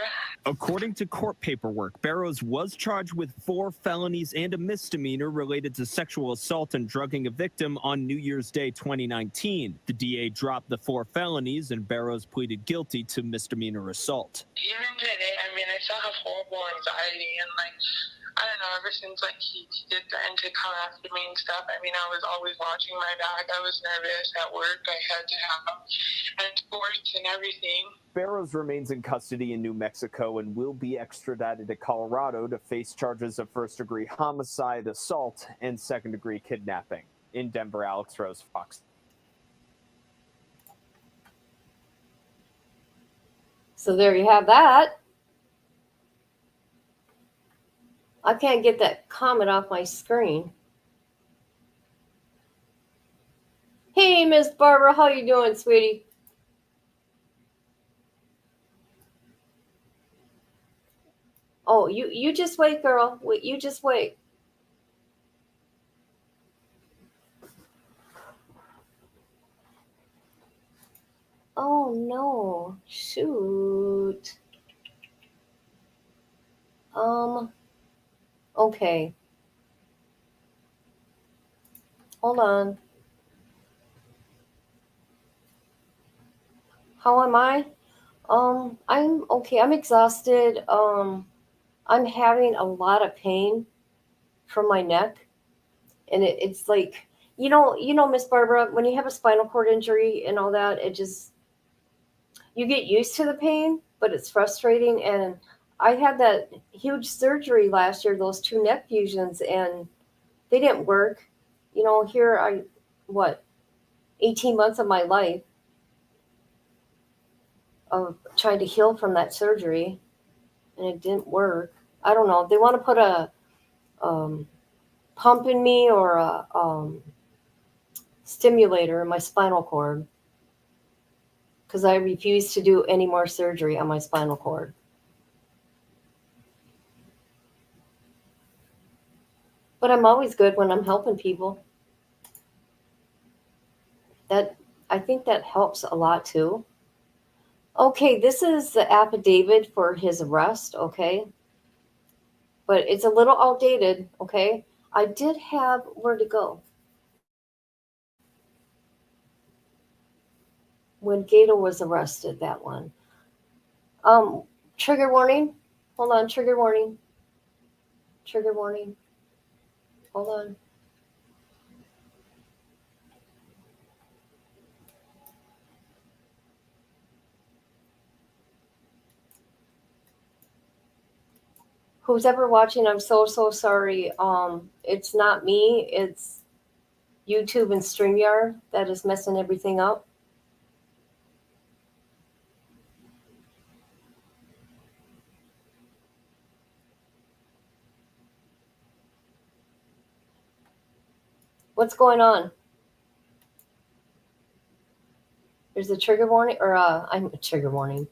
according to court paperwork, Baroz was charged with 4 felonies and a misdemeanor related to sexual assault and drugging a victim on New Year's Day 2019. The DA dropped the 4 felonies and Baroz pleaded guilty to misdemeanor assault. Even today, I mean, I still have horrible anxiety and, like, I don't know, ever since, like, he did threaten to come after me and stuff, I mean, I was always watching my back. I was nervous at work. I had to have sports and everything. Baroz remains in custody in New Mexico and will be extradited to Colorado to face charges of first-degree homicide, assault, and second-degree kidnapping. In Denver, Alex Rose, Fox. So there you have that. I can't get that comment off my screen. Hey, Miss Barbara, how you doing, sweetie? Oh, you just wait, girl. Wait, you just wait. Oh no, shoot. Okay. Hold on. How am I? I'm okay. I'm exhausted. I'm having a lot of pain from my neck, and it's like, Miss Barbara, when you have a spinal cord injury and all that, you get used to the pain, but it's frustrating. And I had that huge surgery last year, those 2 neck fusions, and they didn't work. Here 18 months of my life of trying to heal from that surgery, and it didn't work. I don't know. They want to put a pump in me or a stimulator in my spinal cord because I refuse to do any more surgery on my spinal cord. But I'm always good when I'm helping people. I think that helps a lot too. Okay, this is the affidavit for his arrest, okay? But it's a little outdated, okay? I did have where to go. When Gator was arrested, that one. Trigger warning. Hold on, trigger warning. Trigger warning. Hold on. Who's ever watching, I'm so sorry. It's not me. It's YouTube and StreamYard that is messing everything up. What's going on? There's a trigger warning, or I'm a trigger warning.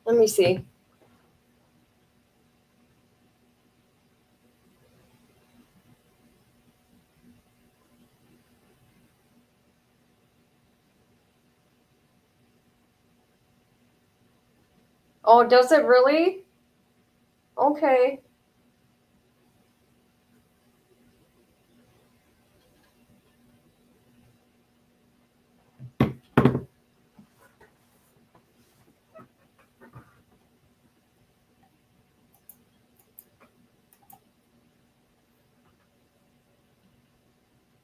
Let me see. Oh, does it really? Okay.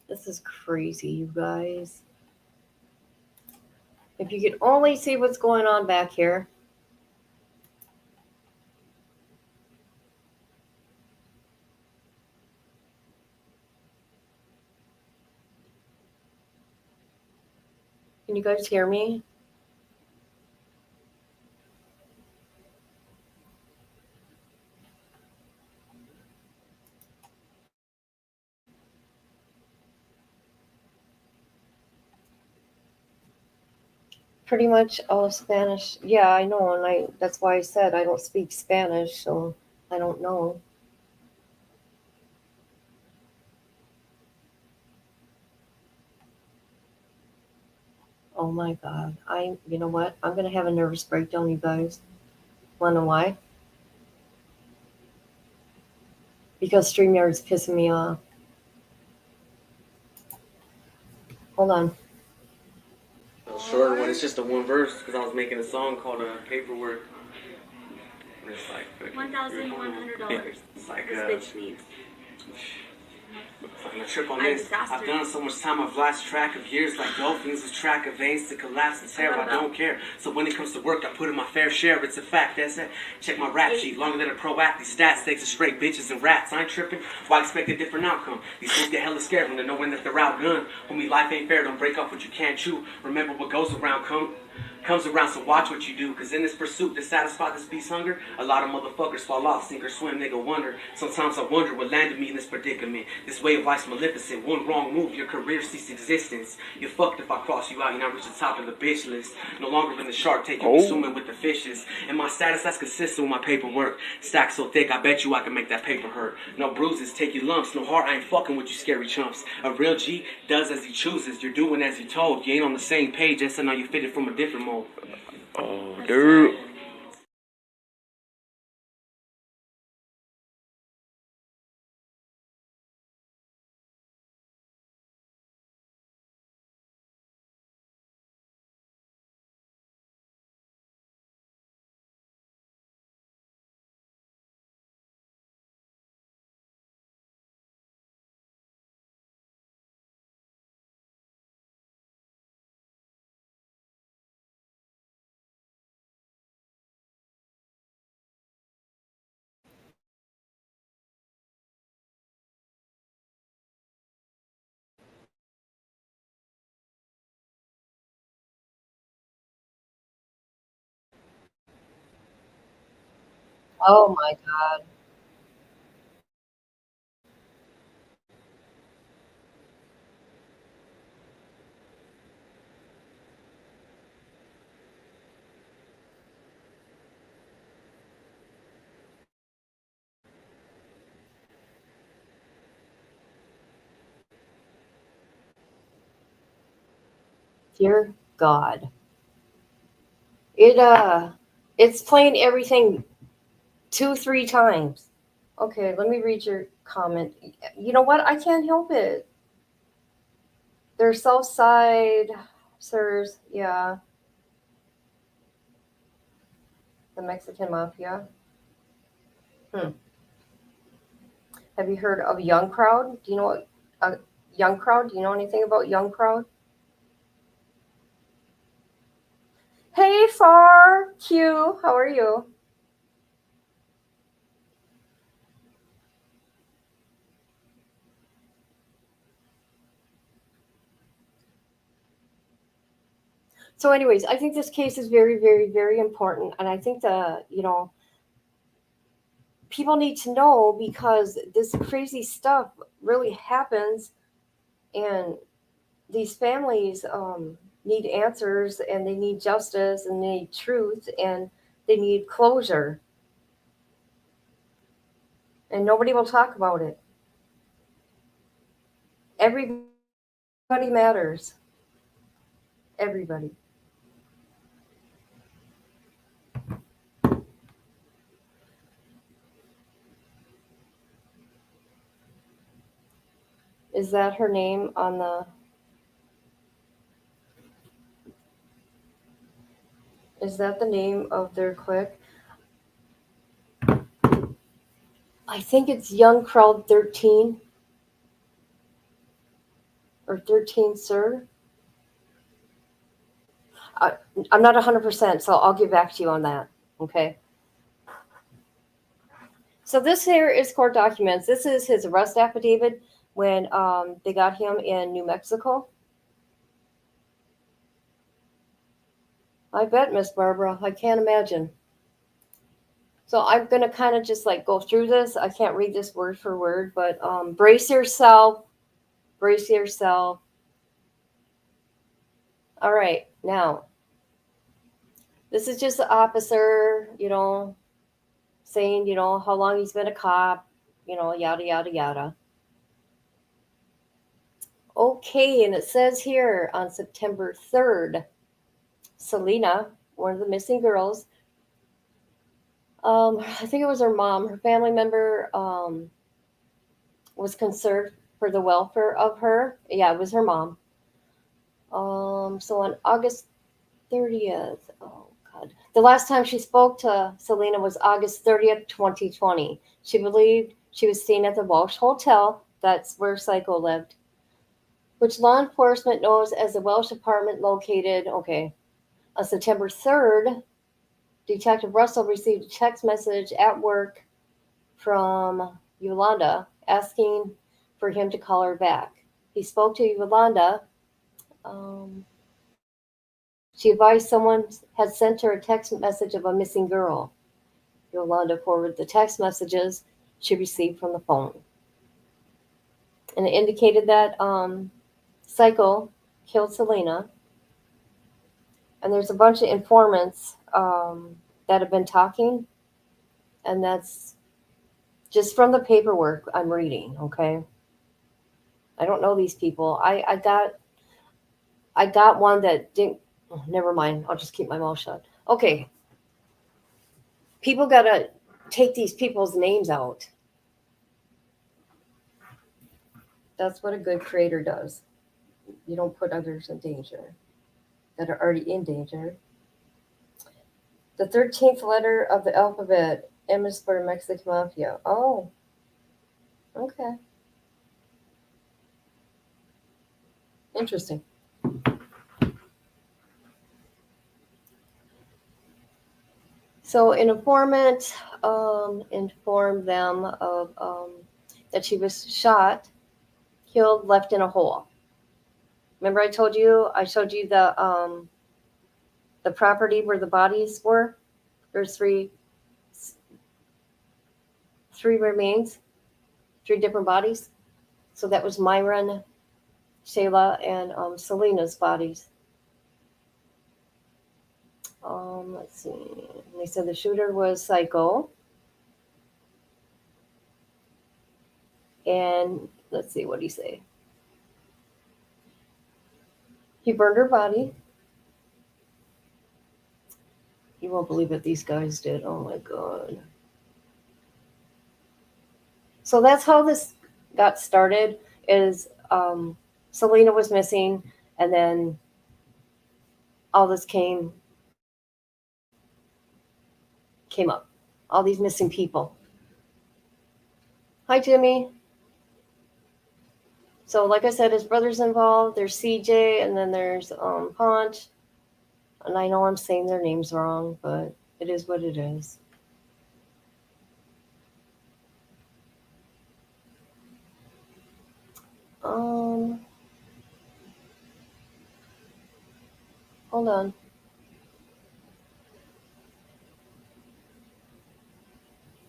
This is crazy, you guys. If you could only see what's going on back here. Can you guys hear me? Pretty much all Spanish. Yeah, I know, and that's why I said I don't speak Spanish, so I don't know. Oh my god. You know what? I'm gonna have a nervous breakdown, you guys. Wanna know why? Because StreamYard's pissing me off. Hold on. A shorter one. It's just a one verse because I was making a song called Paperwork. And it's like $1,100. It's like this bitch needs. I'm gonna trip on this. I've done so much time, I've lost track of years like dolphins lose track of veins to collapse and tear. I don't care. So when it comes to work, I put in my fair share. It's a fact, that's it. Check my rap sheet, longer than a pro athlete. Stats, stakes are straight, bitches and rats. I ain't tripping. Why expect a different outcome? These fools get hella scared when they're knowing that they're outgunned. Homie, life ain't fair. Don't break up what you can't chew. Remember what goes around comes around, so watch what you do. Cause in this pursuit to satisfy this beast's hunger, a lot of motherfuckers fall off, sink or swim, nigga wonder. Sometimes I wonder what landed me in this predicament. This way of life's maleficent. One wrong move, your career ceased existence. You're fucked if I cross you out, you now reach the top of the bitch list. No longer in the shark tank, you'll be swimming with the fishes. And my status, that's consistent with my paperwork. Stack so thick, I bet you I can make that paper hurt. No bruises, take your lumps. No heart, I ain't fucking with you scary chumps. A real G does as he chooses. You're doing as you're told. You ain't on the same page, and so now you fitted from a different mode. Oh, dude. Oh my god. Dear God. It's playing everything 2-3 times. Okay, let me read your comment. You know what? I can't help it. They're Southside sirs, yeah. The Mexican Mafia. Have you heard of Young Crowd? Do you know what Young Crowd? Do you know anything about Young Crowd? Hey, Far Q, how are you? So, anyways, I think this case is very, very, very important, and I think people need to know because this crazy stuff really happens, and these families need answers, and they need justice, and they need truth, and they need closure. And nobody will talk about it. Everybody matters. Everybody. Is that her name on the... Is that the name of their clique? I think it's Young Crowd 13 or 13 Sir. I'm not 100%, so I'll get back to you on that. Okay. So this here is court documents. This is his arrest affidavit when they got him in New Mexico. I bet, Miss Barbara. I can't imagine. So I'm going to kind of just like go through this. I can't read this word for word, but brace yourself. Brace yourself. All right. Now, this is just the officer, saying, how long he's been a cop, yada, yada, yada. Okay, and it says here on September 3rd, Selena, one of the missing girls, I think it was her mom, her family member was concerned for the welfare of her. Yeah, it was her mom. So on August 30th, oh God, the last time she spoke to Selena was August 30th, 2020. She believed she was staying at the Welsh Hotel. That's where Psycho lived, which law enforcement knows as the Welsh apartment located, on September 3rd, Detective Russell received a text message at work from Yolanda asking for him to call her back. He spoke to Yolanda. She advised someone had sent her a text message of a missing girl. Yolanda forwarded the text messages she received from the phone. And it indicated that Psycho killed Selena. And there's a bunch of informants that have been talking. And that's just from the paperwork I'm reading, okay? I don't know these people. I got one that didn't... Oh, never mind. I'll just keep my mouth shut. Okay. People got to take these people's names out. That's what a good creator does. You don't put others in danger that are already in danger. The 13th letter of the alphabet, M is for Mexican Mafia. Oh, okay. Interesting. So an informant informed them of that she was shot, killed, left in a hole. Remember I showed you the property where the bodies were? There's three remains, 3 different bodies. So that was Myron, Shayla, and Selena's bodies. Let's see. They said the shooter was Psycho. And let's see, what did he say? He burned her body. You won't believe what these guys did. Oh my God. So that's how this got started, is Selena was missing, and then all this came up. All these missing people. Hi, Jimmy. So like I said, his brother's involved. There's CJ, and then there's Punch. And I know I'm saying their names wrong, but it is what it is. Hold on.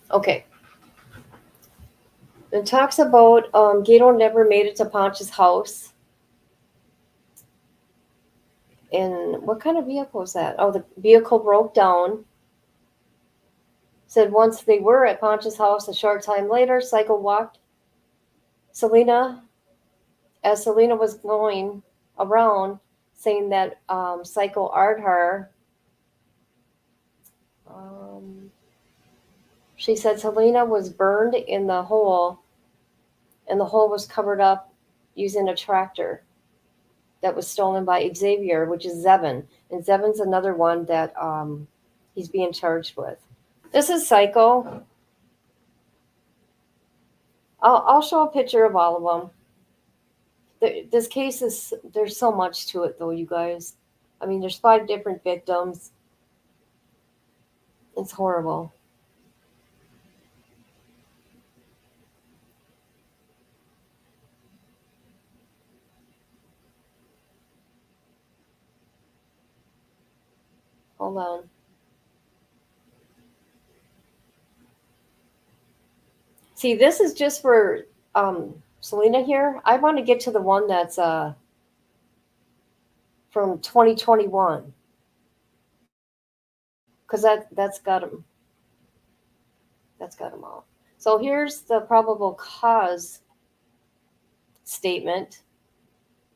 Okay. It talks about Gato never made it to Ponch's house. And what kind of vehicle is that? Oh, the vehicle broke down. Said once they were at Ponch's house, a short time later, Psycho walked Selena as Selena was going around saying that Psycho art her. She said Selena was burned in the hole, and the hole was covered up using a tractor that was stolen by Xavier, which is Zevin. And Zevin's another one that he's being charged with. This is Psycho. I'll show a picture of all of them. This case is, there's so much to it, though, you guys. I mean, there's 5 different victims. It's horrible. Hold on. See, this is just for Selena here. I want to get to the one that's from 2021, because that's got them. That's got them all. So here's the probable cause statement.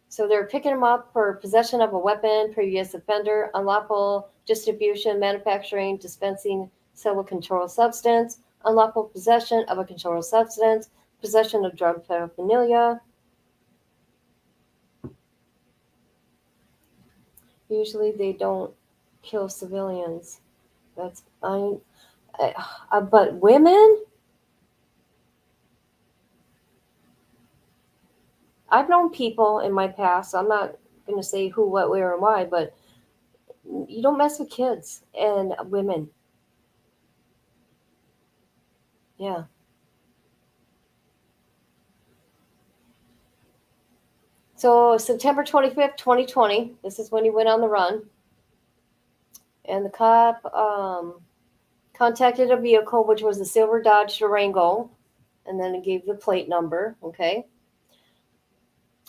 So they're picking him up for possession of a weapon, previous offender, unlawful distribution, manufacturing, dispensing, sale of controlled substance, unlawful possession of a controlled substance, possession of drug paraphernalia. Usually they don't kill civilians. That's but women. I've known people in my past. I'm not going to say who, what, where, and why, but you don't mess with kids and women. Yeah. So September 25th, 2020, this is when he went on the run. And the cop contacted a vehicle, which was a silver Dodge Durango, and then it gave the plate number, okay?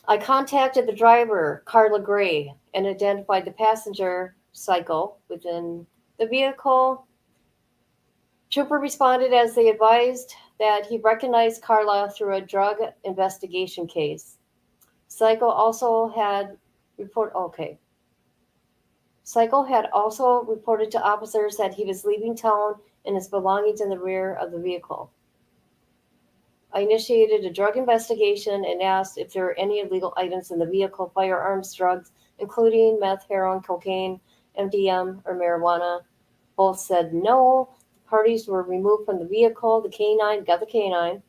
I contacted the driver, Carla Gray, and identified the passenger, Psycho, within the vehicle. Trooper responded as they advised that he recognized Carla through a drug investigation case. Psycho also had Psycho had also reported to officers that he was leaving town and his belongings in the rear of the vehicle. I initiated a drug investigation and asked if there were any illegal items in the vehicle, firearms, drugs, including meth, heroin, cocaine, MDM, or marijuana. Both said no. The parties were removed from the vehicle. The canine got the canine.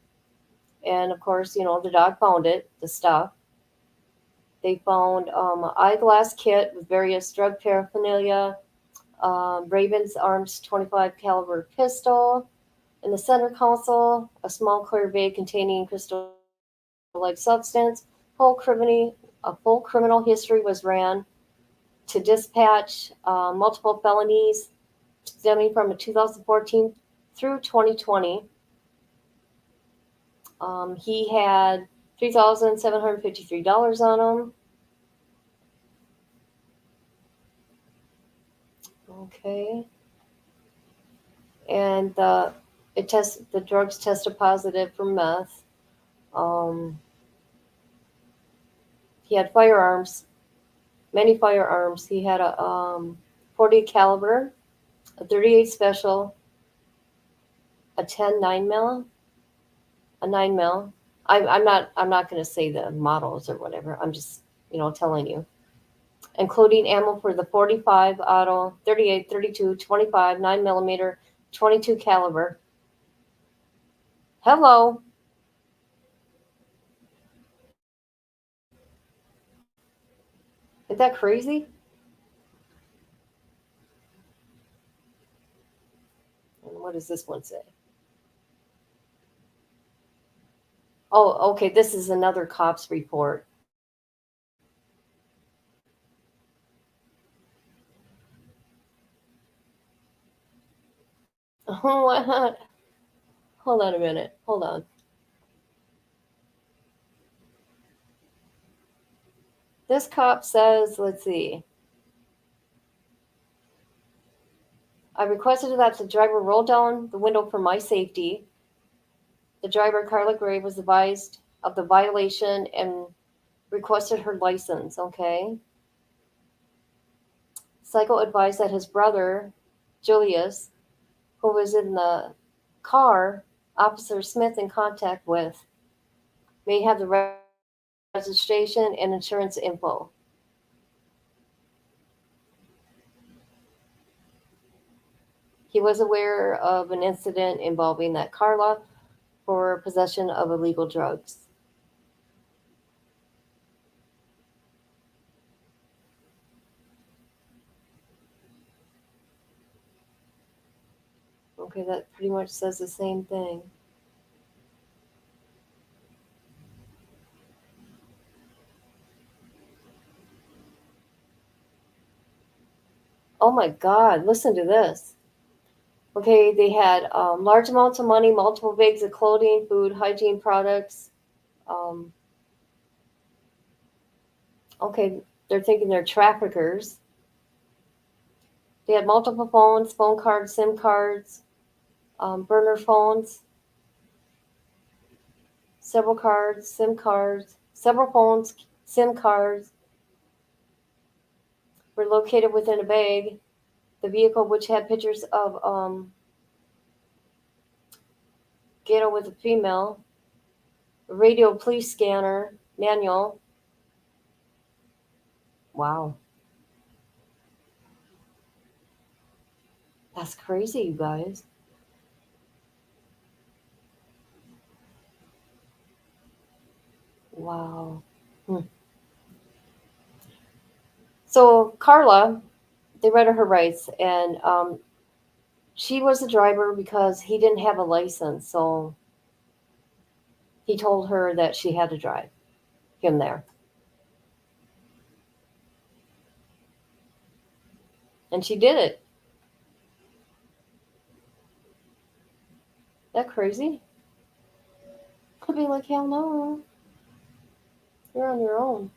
And of course, the dog found it, the stuff. They found an eyeglass kit with various drug paraphernalia, Ravens Arms 25 caliber pistol. In the center console, a small clear bag containing crystal-like substance. A full criminal history was ran to dispatch multiple felonies stemming from 2014 through 2020. He had $3,753 on him. Okay. And the drugs tested positive for meth. He had firearms, many firearms. He had a 40 caliber, a 38 special, a 10 9mm, a 9mm. I'm not going to say the models or whatever. I'm just telling you, including ammo for the 45 auto, 38, 32, 25, 9mm, 22 caliber. Hello. Isn't that crazy? And what does this one say? Oh, okay. This is another cop's report. Oh, hold on a minute. Hold on. This cop says, let's see, I requested that the driver roll down the window for my safety. The driver, Carla Gray, was advised of the violation and requested her license. Okay. Psycho advised that his brother, Julius, who was in the car Officer Smith in contact with, may have the registration and insurance info. He was aware of an incident involving that Carla for possession of illegal drugs. Okay, that pretty much says the same thing. Oh my God, listen to this. Okay, they had large amounts of money, multiple bags of clothing, food, hygiene products. Um, okay, they're thinking they're traffickers. They had multiple phones, phone cards, SIM cards, burner phones, several cards, SIM cards, several phones, SIM cards were located within a bag. The vehicle, which had pictures of Gato with a female, a radio police scanner, manual. Wow. That's crazy, you guys. Wow. Hmm. So Carla, they read her rights, and she was the driver because he didn't have a license. So he told her that she had to drive him there. And she did it. That crazy? I'd be like, hell no. You're on your own.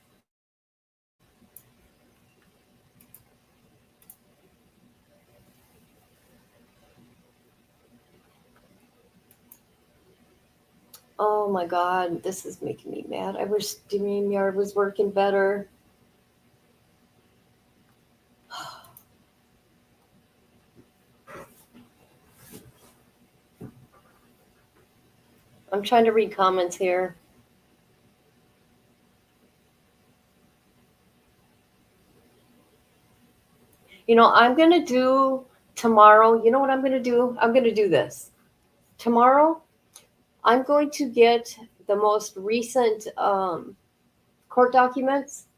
Oh my God, this is making me mad. I wish StreamYard was working better. I'm trying to read comments here. I'm going to do tomorrow. You know what I'm going to do? I'm going to do this. Tomorrow, I'm going to get the most recent court documents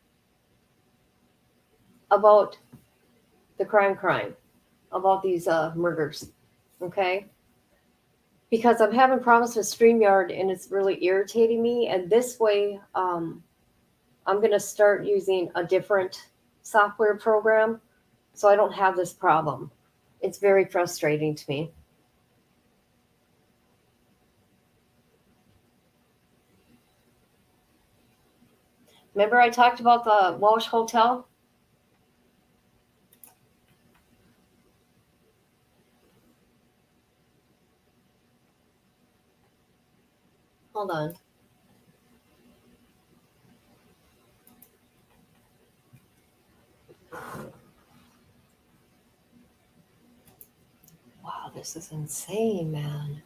about the crime, about these murders. Okay? Because I'm having problems with StreamYard and it's really irritating me. And this way, I'm going to start using a different software program so I don't have this problem. It's very frustrating to me. Remember I talked about the Walsh Hotel? Hold on. Wow, this is insane, man.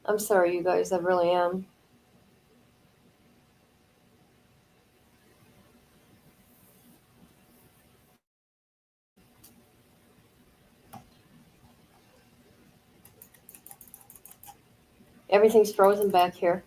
I'm sorry, you guys. I really am. Everything's frozen back here.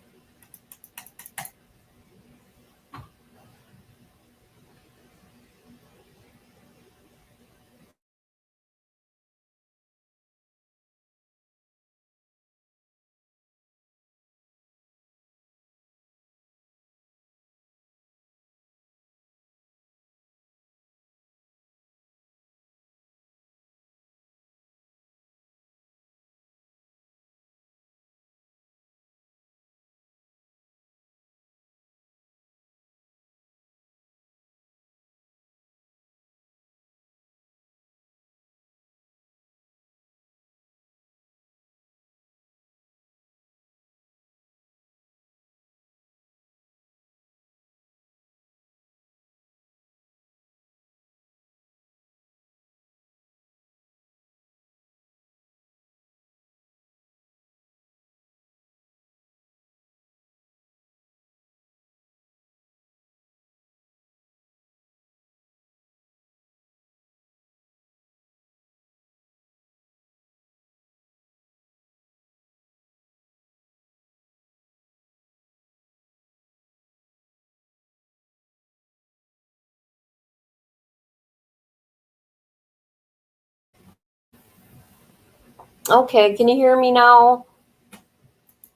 Okay, can you hear me now?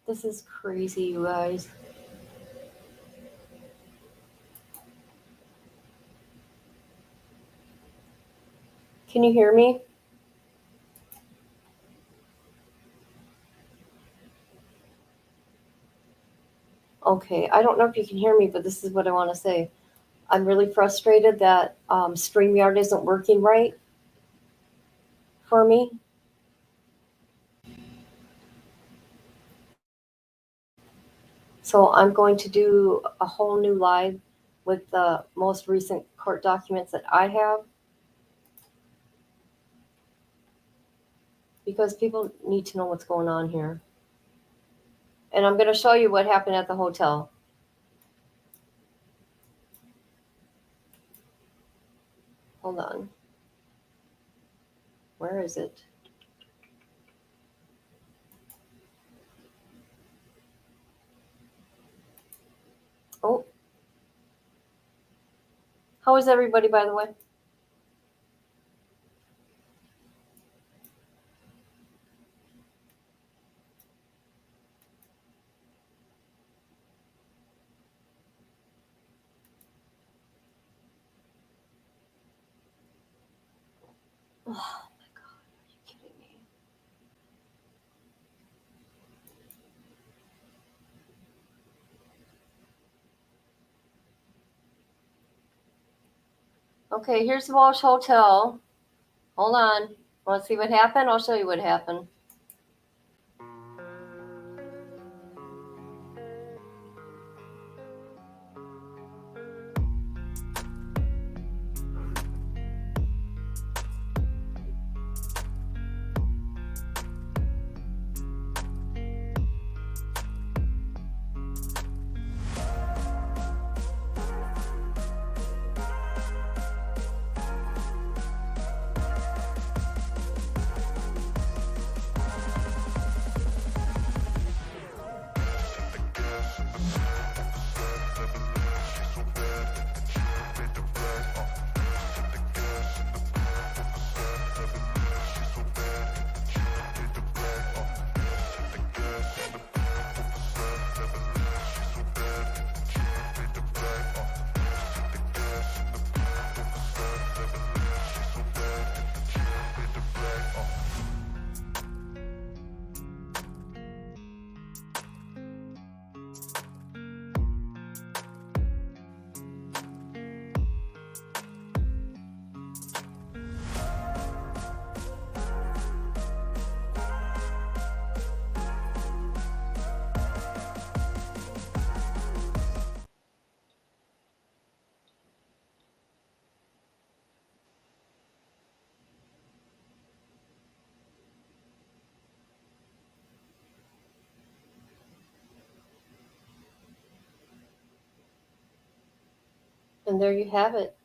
This is crazy, you guys. Can you hear me? Okay, I don't know if you can hear me, but this is what I want to say. I'm really frustrated that StreamYard isn't working right for me. So I'm going to do a whole new live with the most recent court documents that I have, because people need to know what's going on here. And I'm going to show you what happened at the hotel. Hold on. Where is it? Oh. How is everybody, by the way? Oh my God, are you kidding me? Okay, here's the Walsh Hotel. Hold on. Want to see what happened? I'll show you what happened. And there you have it.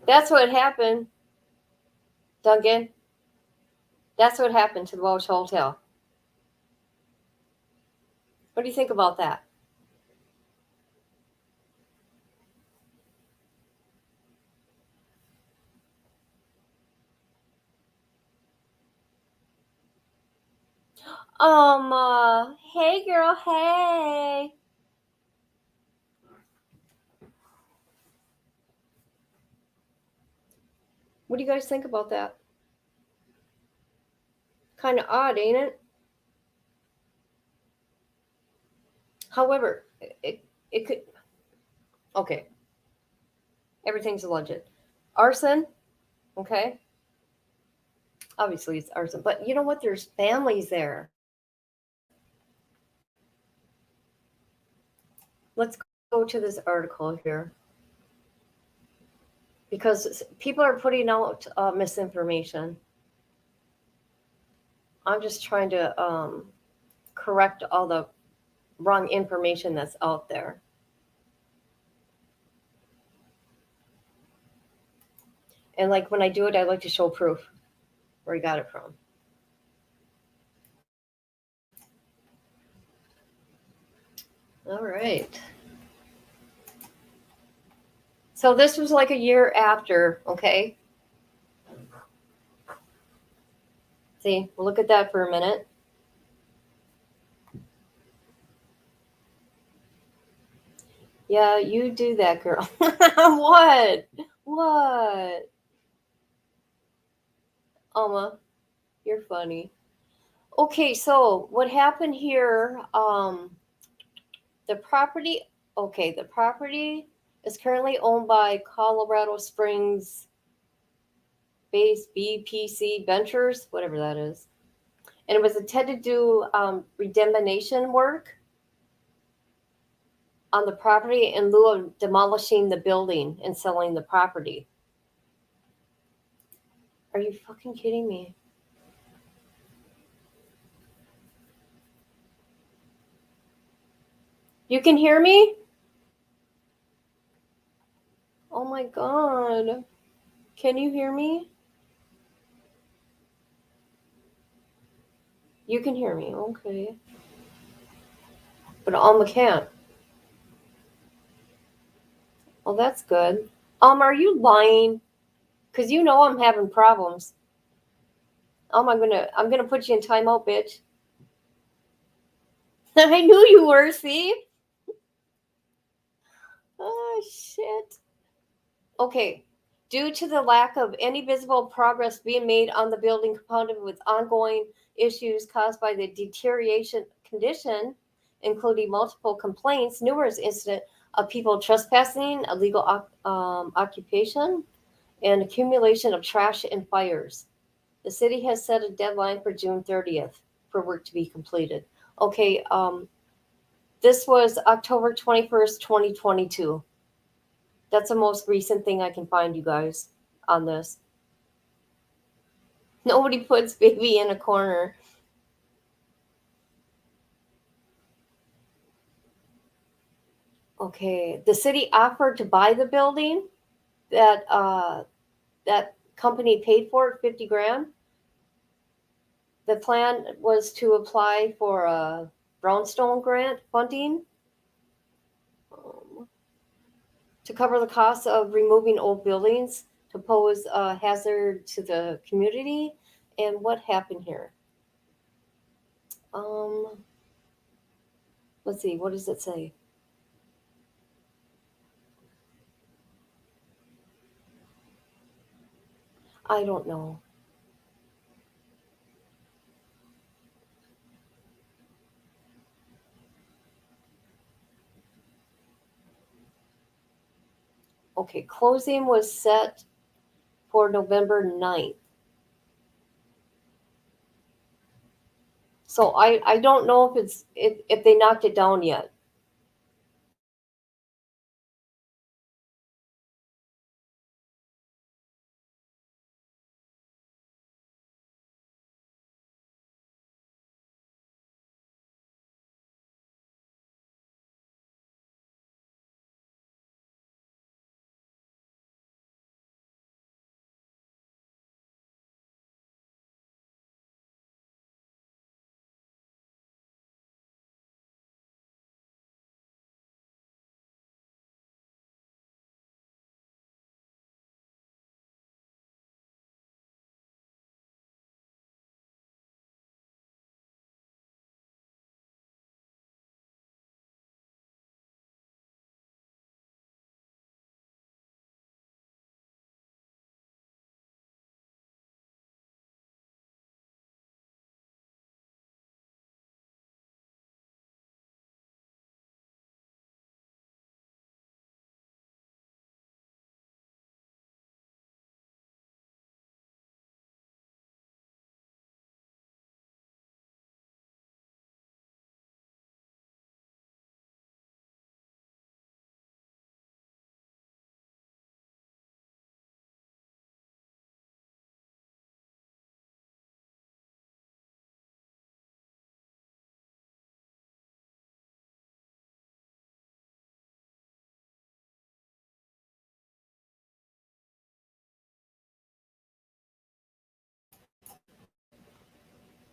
That's what happened, Duncan. That's what happened to the Walsh Hotel. What do you think about that? Hey girl, hey. What do you guys think about that? Kind of odd, ain't it? However, it could. Okay, everything's alleged. Arson, okay. Obviously, it's arson, but you know what? There's families there. Let's go to this article here, because people are putting out misinformation. I'm just trying to correct all the wrong information that's out there. And like when I do it, I like to show proof where I got it from. All right. So this was like a year after, okay? See, we'll look at that for a minute. Yeah, you do that, girl. What? What? Alma, you're funny. Okay, so what happened here? The property. Okay, the property is currently owned by Colorado Springs based BPC Ventures, whatever that is, and it was intended to do redemolition work on the property in lieu of demolishing the building and selling the property. Are you fucking kidding me? You can hear me? Oh my god. Can you hear me? You can hear me, okay. But Alma can't. Well, that's good. Are you lying? Because you know I'm having problems. I'm gonna put you in timeout, bitch. I knew you were, see? Oh shit. Okay. Due to the lack of any visible progress being made on the building, compounded with ongoing issues caused by the deterioration condition, including multiple complaints, numerous incidents of people trespassing, illegal occupation, and accumulation of trash and fires. The city has set a deadline for June 30th for work to be completed. Okay, this was October 21st, 2022. That's the most recent thing I can find, you guys, on this. Nobody puts baby in a corner. Okay, the city offered to buy the building. That company paid for it, 50 grand. The plan was to apply for a brownstone grant funding to cover the cost of removing old buildings to pose a hazard to the community. And what happened here? Let's see, what does it say? I don't know. Okay, closing was set for November 9th. So I don't know if they knocked it down yet.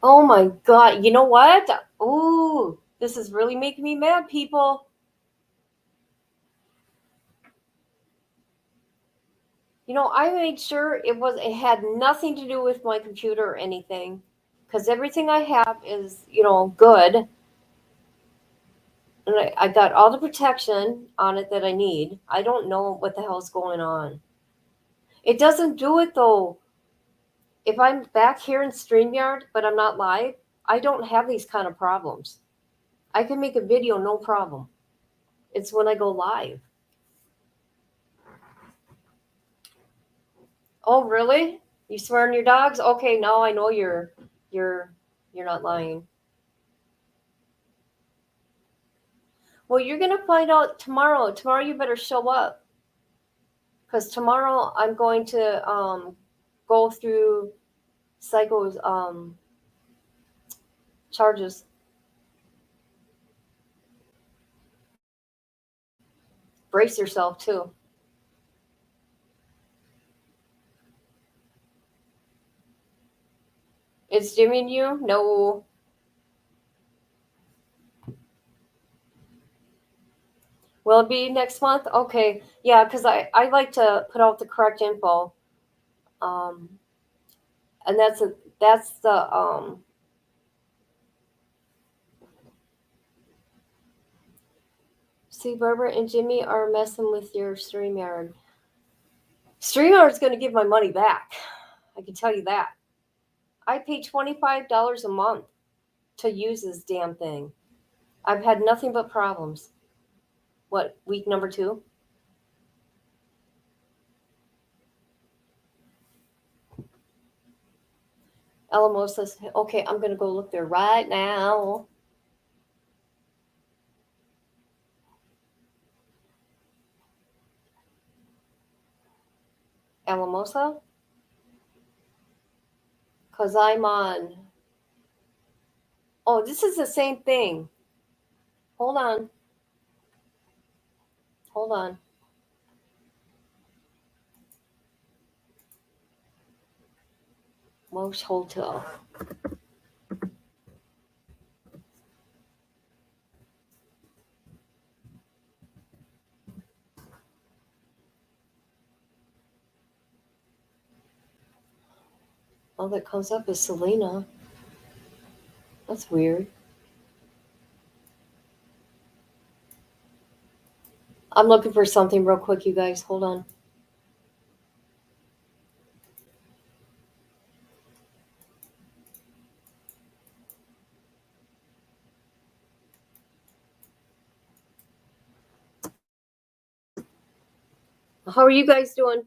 Oh my god, you know what? Ooh, this is really making me mad, people. You know, I made sure it had nothing to do with my computer or anything. because everything I have is, good. And I got all the protection on it that I need. I don't know what the hell's going on. It doesn't do it though. If I'm back here in StreamYard, but I'm not live, I don't have these kind of problems. I can make a video, no problem. It's when I go live. Oh, really? You swear on your dogs? Okay, now I know you're not lying. Well, you're gonna find out tomorrow. Tomorrow you better show up. Because tomorrow I'm going to go through Psycho's charges. Brace yourself too. It's Jimmy and you? No. Will it be next month? Okay. Yeah, because I like to put out the correct info. And that's the see, Barbara and Jimmy are messing with your StreamYard. StreamYard's going to give my money back. I can tell you that. I pay $25 a month to use this damn thing. I've had nothing but problems. What, week number 2? Alamosa says, okay, I'm going to go look there right now. Alamosa? Because I'm on. Oh, this is the same thing. Hold on. Most Hotel. All that comes up is Selena. That's weird. I'm looking for something real quick, you guys. Hold on. How are you guys doing?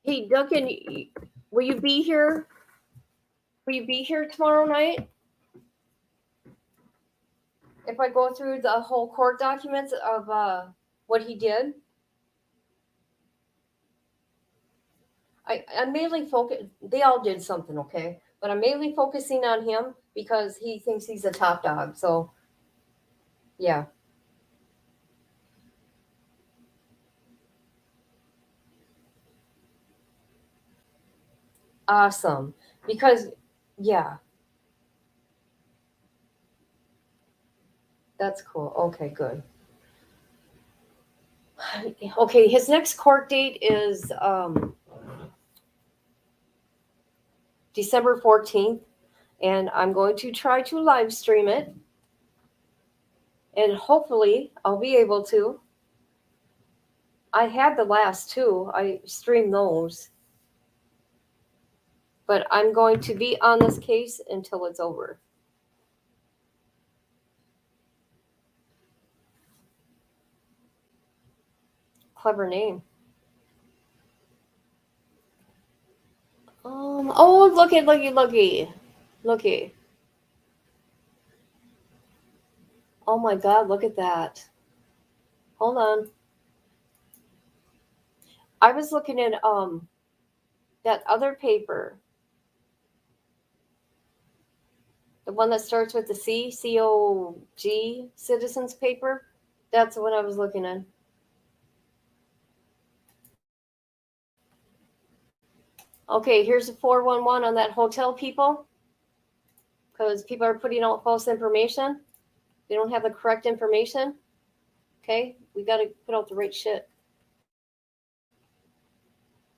Hey, Duncan, will you be here? Will you be here tomorrow night? If I go through the whole court documents of what he did? I'm mainly focused. They all did something, okay? But I'm mainly focusing on him because he thinks he's a top dog. So, yeah. Awesome. Because, yeah. That's cool. Okay, good. Okay, his next court date is December 14th, and I'm going to try to live stream it. And hopefully I'll be able to. I had the last 2. I streamed those. But I'm going to be on this case until it's over. Clever name. Oh, looky. Oh my God, look at that. Hold on. I was looking at that other paper. The one that starts with the C, COG, Citizens paper. That's what I was looking at. Okay, here's a 411 on that hotel, people. Because people are putting out false information. They don't have the correct information. Okay, we got to put out the right shit.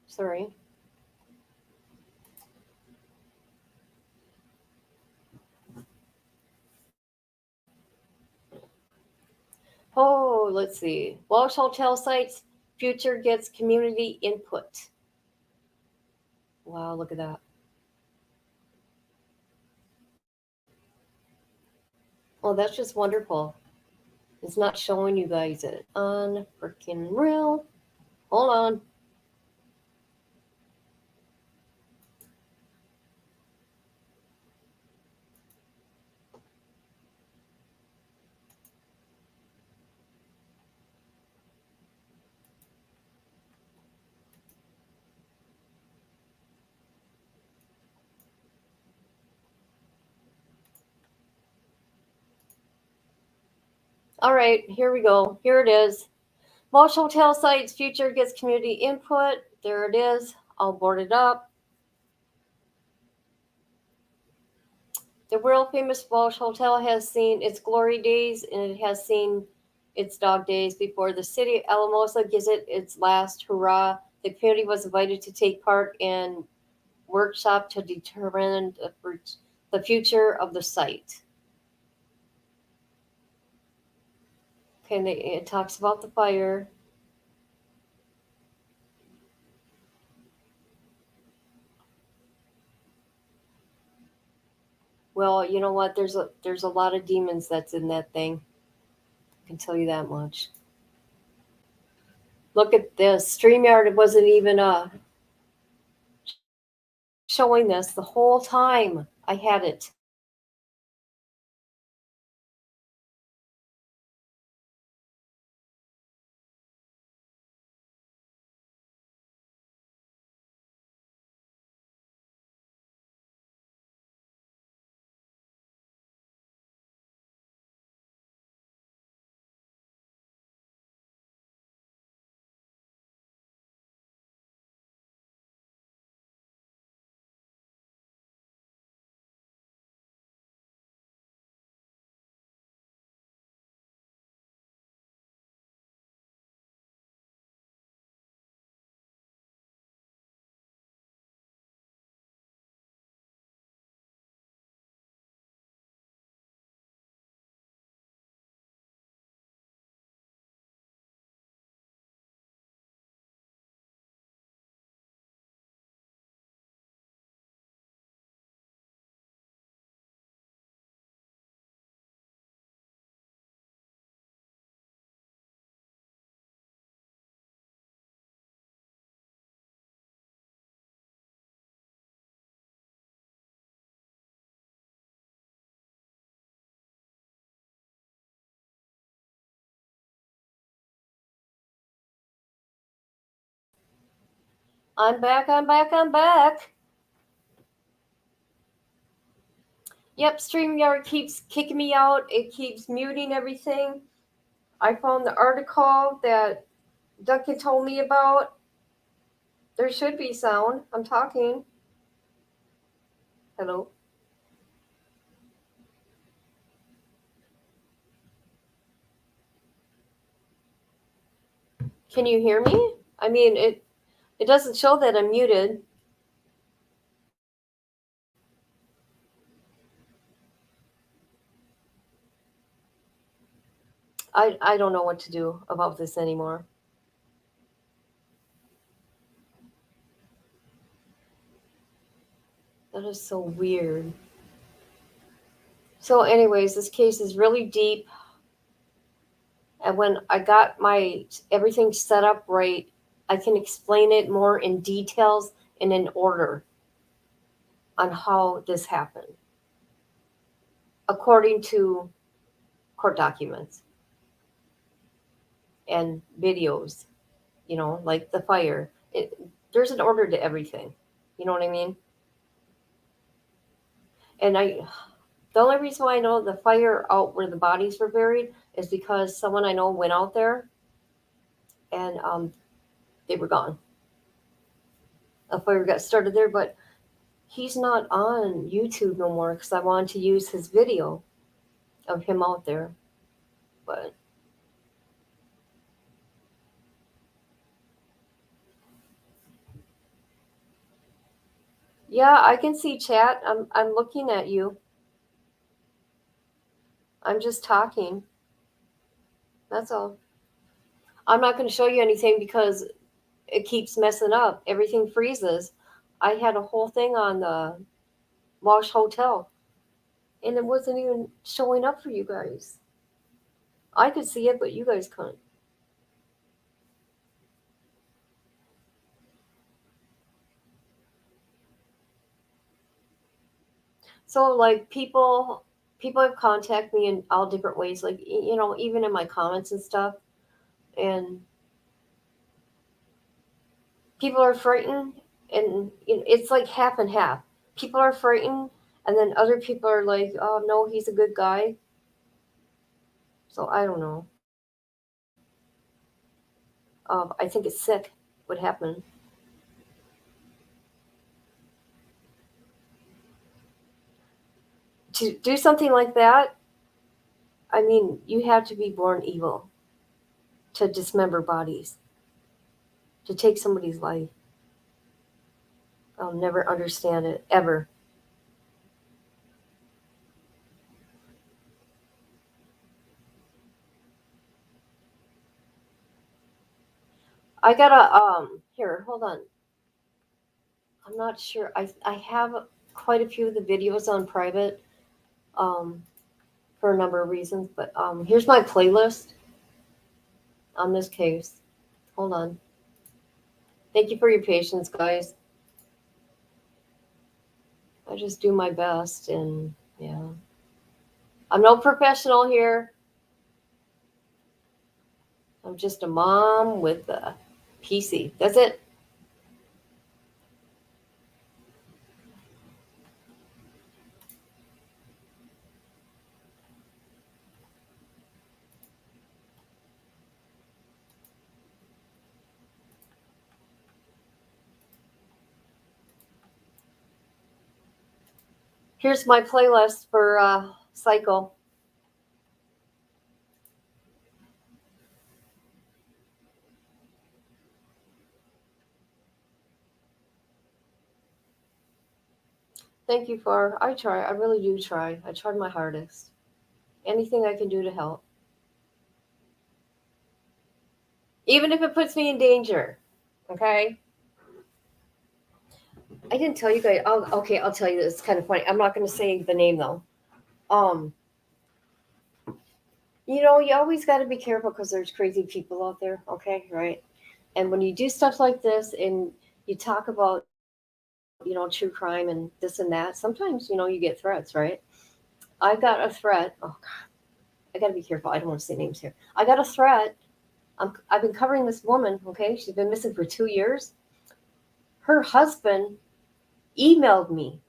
Sorry. Oh, let's see. Walsh Hotel sites, future gets community input. Wow, look at that. Oh, that's just wonderful. It's not showing you guys it. Unfreaking real. Hold on. All right, here we go. Here it is. Walsh Hotel sites, future gets community input. There it is. I'll board it up. The world famous Walsh Hotel has seen its glory days and it has seen its dog days before the city of Alamosa gives it its last hurrah. The community was invited to take part in workshop to determine the future of the site. Okay, and it talks about the fire. Well, you know what? There's a lot of demons that's in that thing. I can tell you that much. Look at this. StreamYard wasn't even showing this the whole time I had it. I'm back. Yep, StreamYard keeps kicking me out. It keeps muting everything. I found the article that Duncan told me about. There should be sound. I'm talking. Hello. Can you hear me? I mean, it doesn't show that I'm muted. I don't know what to do about this anymore. That is so weird. So anyways, this case is really deep. And when I got my everything set up right, I can explain it more in details and in order on how this happened, according to court documents and videos, like the fire. There's an order to everything. You know what I mean? And the only reason why I know the fire out where the bodies were buried is because someone I know went out there and they were gone. A fire got started there, but he's not on YouTube no more because I wanted to use his video of him out there. but yeah, I can see chat. I'm looking at you. I'm just talking. That's all. I'm not going to show you anything because it keeps messing up. Everything freezes. I had a whole thing on the Wash Hotel, and it wasn't even showing up for you guys. I could see it, but you guys couldn't. So like people have contacted me in all different ways, like even in my comments and stuff, and people are frightened, and it's like half and half. People are frightened, and then other people are like, "Oh no, he's a good guy." So I don't know. I think it's sick what happened. To do something like that, I mean, you have to be born evil to dismember bodies, to take somebody's life. I'll never understand it, ever. I gotta, here, hold on. I'm not sure. I have quite a few of the videos on private, um, for a number of reasons, but here's my playlist on this case. Hold on. Thank you for your patience, guys. I just do my best, and yeah. I'm no professional here. I'm just a mom with a PC. That's it. Here's my playlist for Cycle. Thank you for. I try. I really do try. I tried my hardest. Anything I can do to help, even if it puts me in danger. Okay. I didn't tell you guys. Okay, I'll tell you this. It's kind of funny. I'm not going to say the name though. Um, you always got to be careful because there's crazy people out there. Okay, right? And when you do stuff like this and you talk about, true crime and this and that, sometimes, you get threats, right? I got a threat. Oh God, I got to be careful. I don't want to say names here. I got a threat. I've been covering this woman. Okay, she's been missing for 2 years. Her husband emailed me,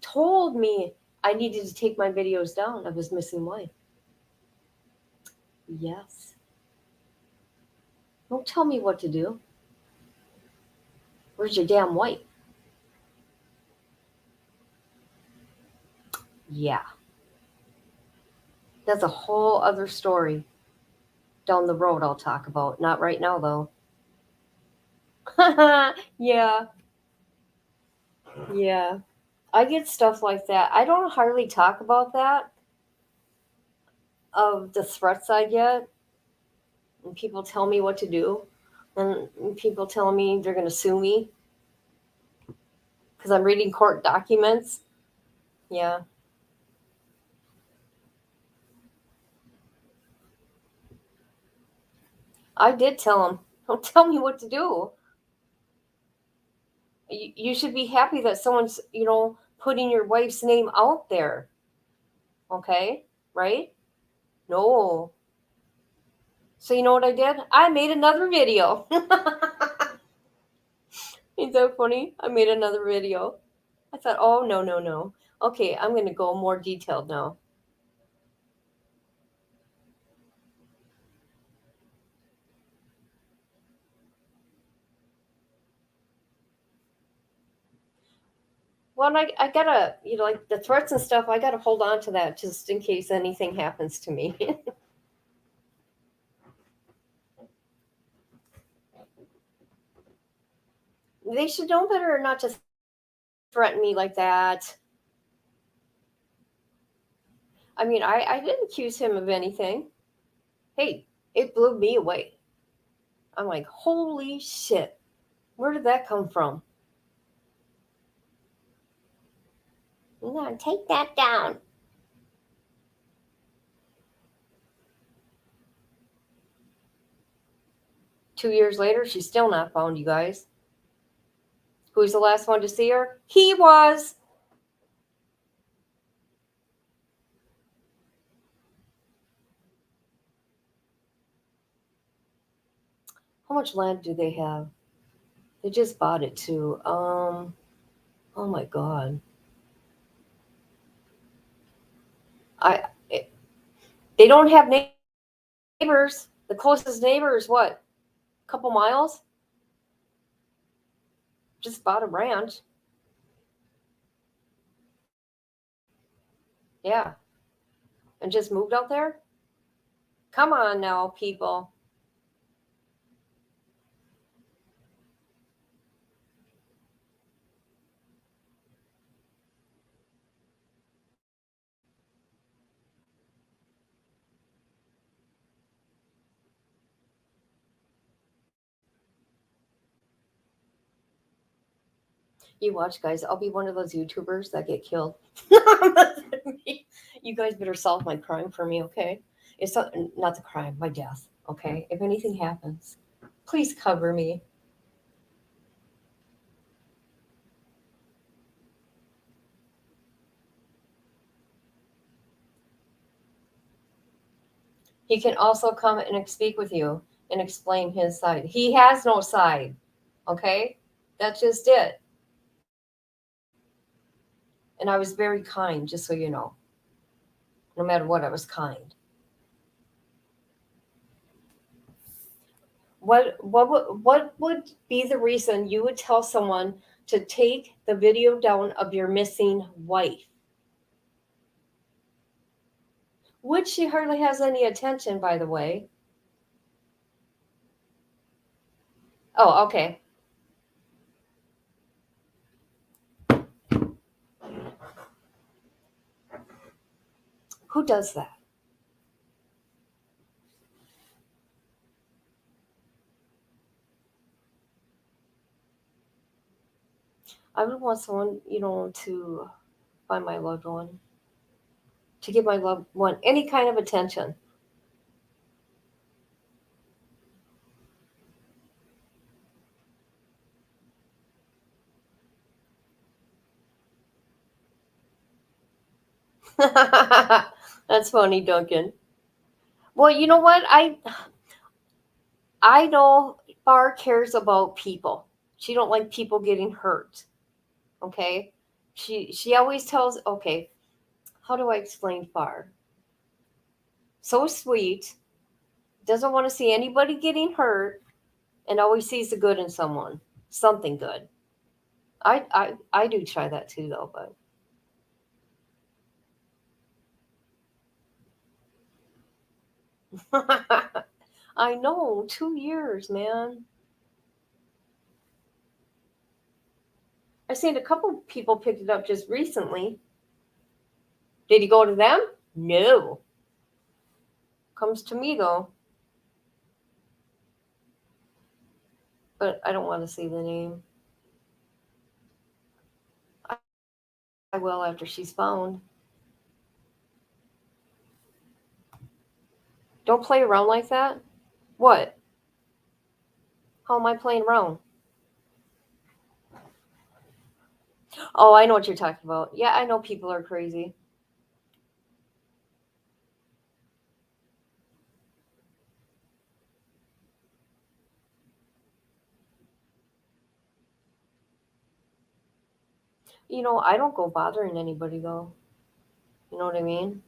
told me I needed to take my videos down of his missing wife. Yes. Don't tell me what to do. Where's your damn wife? Yeah. That's a whole other story down the road I'll talk about. Not right now, though. Yeah. Yeah. I get stuff like that. I don't hardly talk about that, of the threats I get. And people tell me what to do. And people tell me they're going to sue me because I'm reading court documents. Yeah. I did tell them, don't tell me what to do. You should be happy that someone's, putting your wife's name out there. Okay? Right? No. So you know what I did? I made another video. Ain't that funny? I made another video. I thought, oh, no. Okay, I'm going to go more detailed now. Well, I gotta, like the threats and stuff, I gotta hold on to that just in case anything happens to me. They should know better not to threaten me like that. I mean, I didn't accuse him of anything. Hey, it blew me away. I'm like, holy shit. Where did that come from? You gotta take that down. Two years later, she's still not found, you guys. Who's the last one to see her? He was. How much land do they have? They just bought it too. Oh my god. They don't have neighbors. The closest neighbor is what? A couple miles? Just bought a ranch. Yeah. And just moved out there? Come on now, people. You watch, guys. I'll be one of those YouTubers that get killed. You guys better solve my crime for me, okay? It's not the crime, my death, okay? If anything happens, please cover me. He can also come and speak with you and explain his side. He has no side, okay? That's just it. And I was very kind, just so you know. No matter what, I was kind. What would be the reason you would tell someone to take the video down of your missing wife? Which she hardly has any attention, by the way. Oh, okay. Who does that? I would want someone, to find my loved one, to give my loved one any kind of attention. That's funny, Duncan. Well, you know what? I know Bar cares about people. She don't like people getting hurt. Okay? She always tells, okay, how do I explain Bar? So sweet, doesn't want to see anybody getting hurt, and always sees the good in someone. Something good. I do try that too though, but I know, 2 years, man. I've seen a couple people picked it up just recently. Did he go to them? No. Comes to me though. But I don't want to see the name. I will after she's found. Don't play around like that. What? How am I playing around? Oh, I know what you're talking about. Yeah, I know people are crazy. I don't go bothering anybody though. You know what I mean?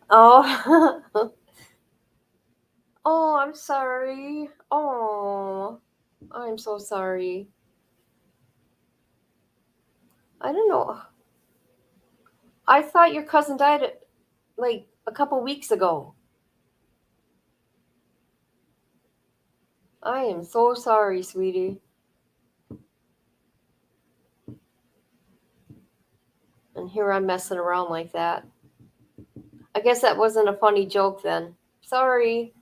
Oh. Oh, I'm sorry. Oh, I'm so sorry. I don't know. I thought your cousin died like a couple weeks ago. I am so sorry, sweetie. And here I'm messing around like that. I guess that wasn't a funny joke then. Sorry.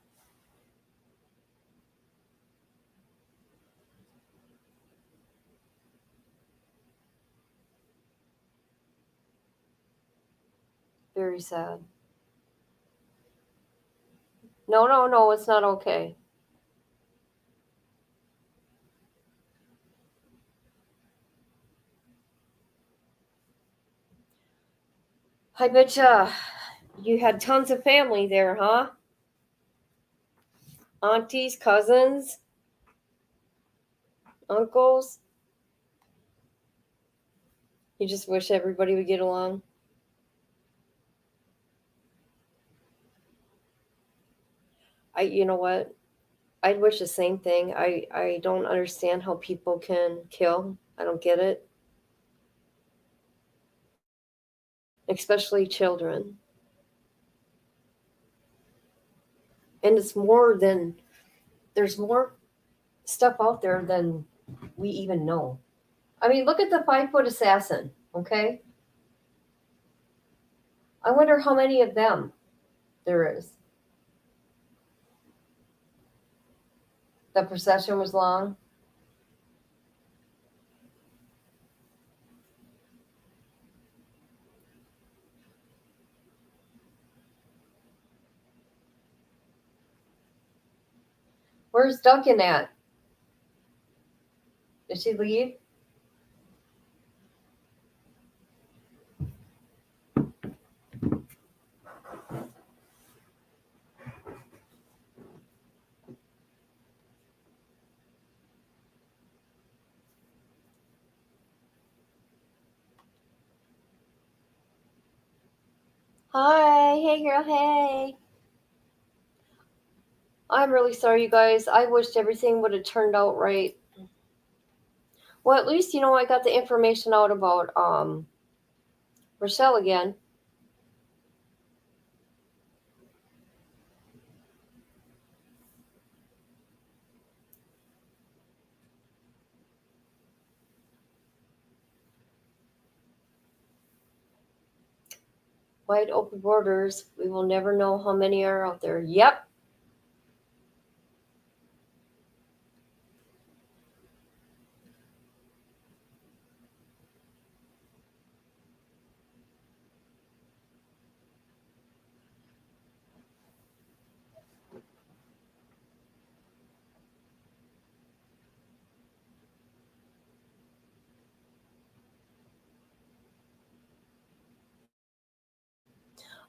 Very sad. No, it's not okay. I bet you had tons of family there, huh? Aunties, cousins, uncles. You just wish everybody would get along. You know what? I'd wish the same thing. I don't understand how people can kill. I don't get it. Especially children. And it's more than, there's more stuff out there than we even know. I mean, look at the 5-foot assassin, okay? I wonder how many of them there is. The procession was long. Where's Duncan at? Did she leave? Hi, hey girl, hey. I'm really sorry, you guys. I wished everything would have turned out right. Well, at least, I got the information out about Rashell again. Wide open borders. We will never know how many are out there. Yep.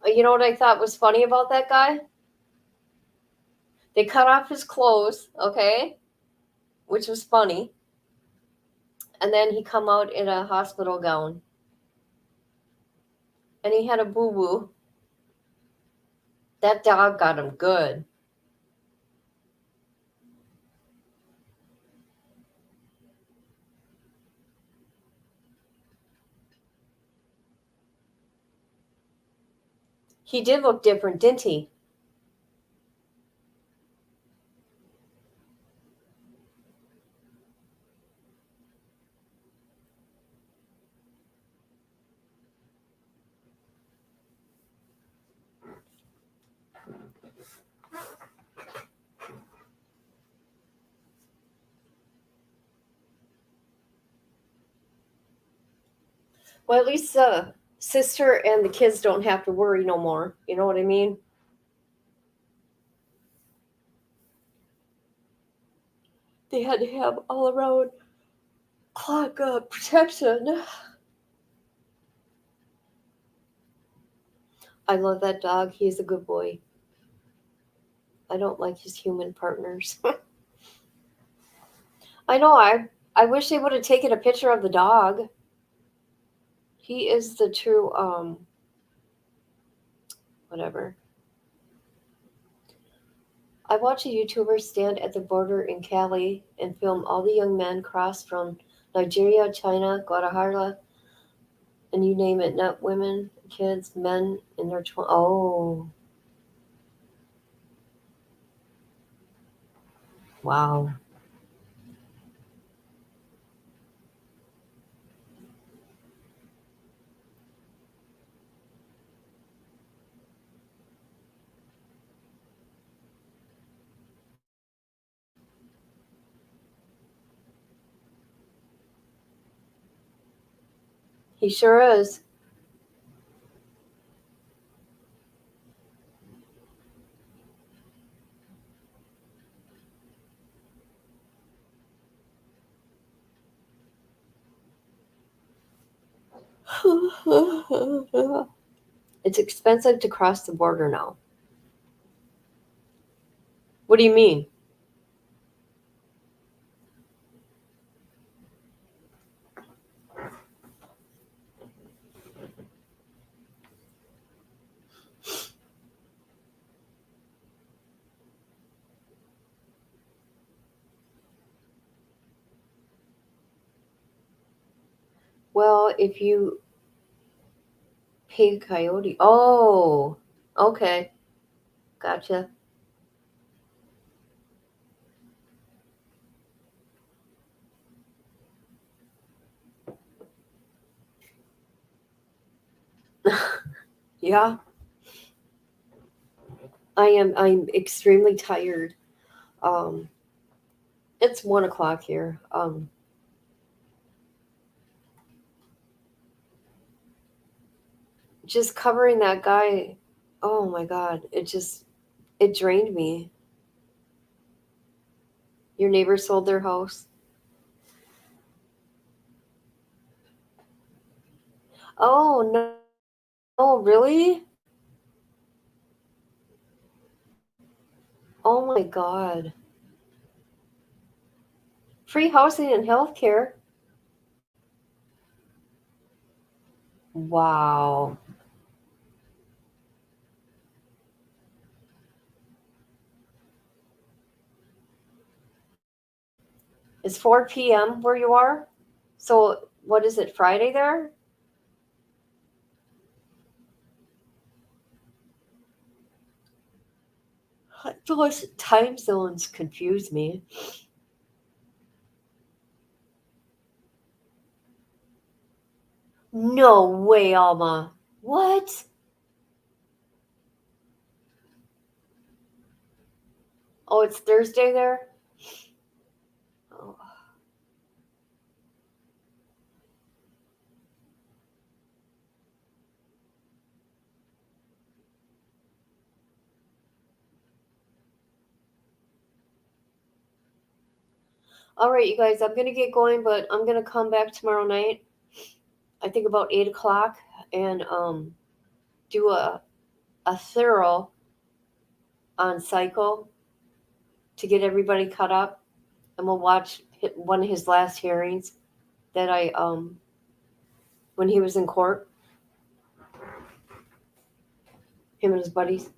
You know what I thought was funny about that guy? They cut off his clothes, okay, which was funny. And then he come out in a hospital gown. And he had a boo-boo. That dog got him good. He did look different, didn't he? Well, at least the sister and the kids don't have to worry no more. You know what I mean? They had to have all around clock protection. I love that dog. He's a good boy. I don't like his human partners. I know. I wish they would have taken a picture of the dog. He is the true whatever. I watch a YouTuber stand at the border in Cali and film all the young men cross from Nigeria, China, Guadalajara, And you name it, not women, kids, men in their 20s. Oh, wow. He sure is. It's expensive to cross the border now. What do you mean? Well, if you pay Coyote. Oh, okay. Gotcha. Yeah, I'm extremely tired. Um, it's 1 o'clock here. Just covering that guy. Oh my God. It drained me. Your neighbor sold their house. Oh no, oh, really? Oh my God. Free housing and healthcare. Wow. It's 4 p.m. where you are? So what is it, Friday there? Those time zones confuse me. No way, Alma. What? Oh, it's Thursday there? Oh. All right, you guys, I'm going to get going, but I'm going to come back tomorrow night. I think about 8 o'clock and do a thorough on Psycho to get everybody caught up. And we'll watch one of his last hearings that when he was in court, him and his buddies.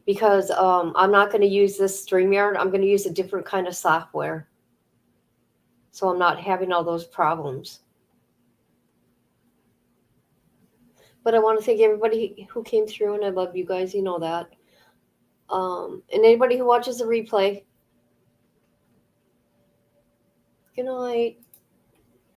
Because I'm not going to use this StreamYard. I'm going to use a different kind of software. So I'm not having all those problems. But I want to thank everybody who came through, and I love you guys. You know that. And anybody who watches the replay, good night.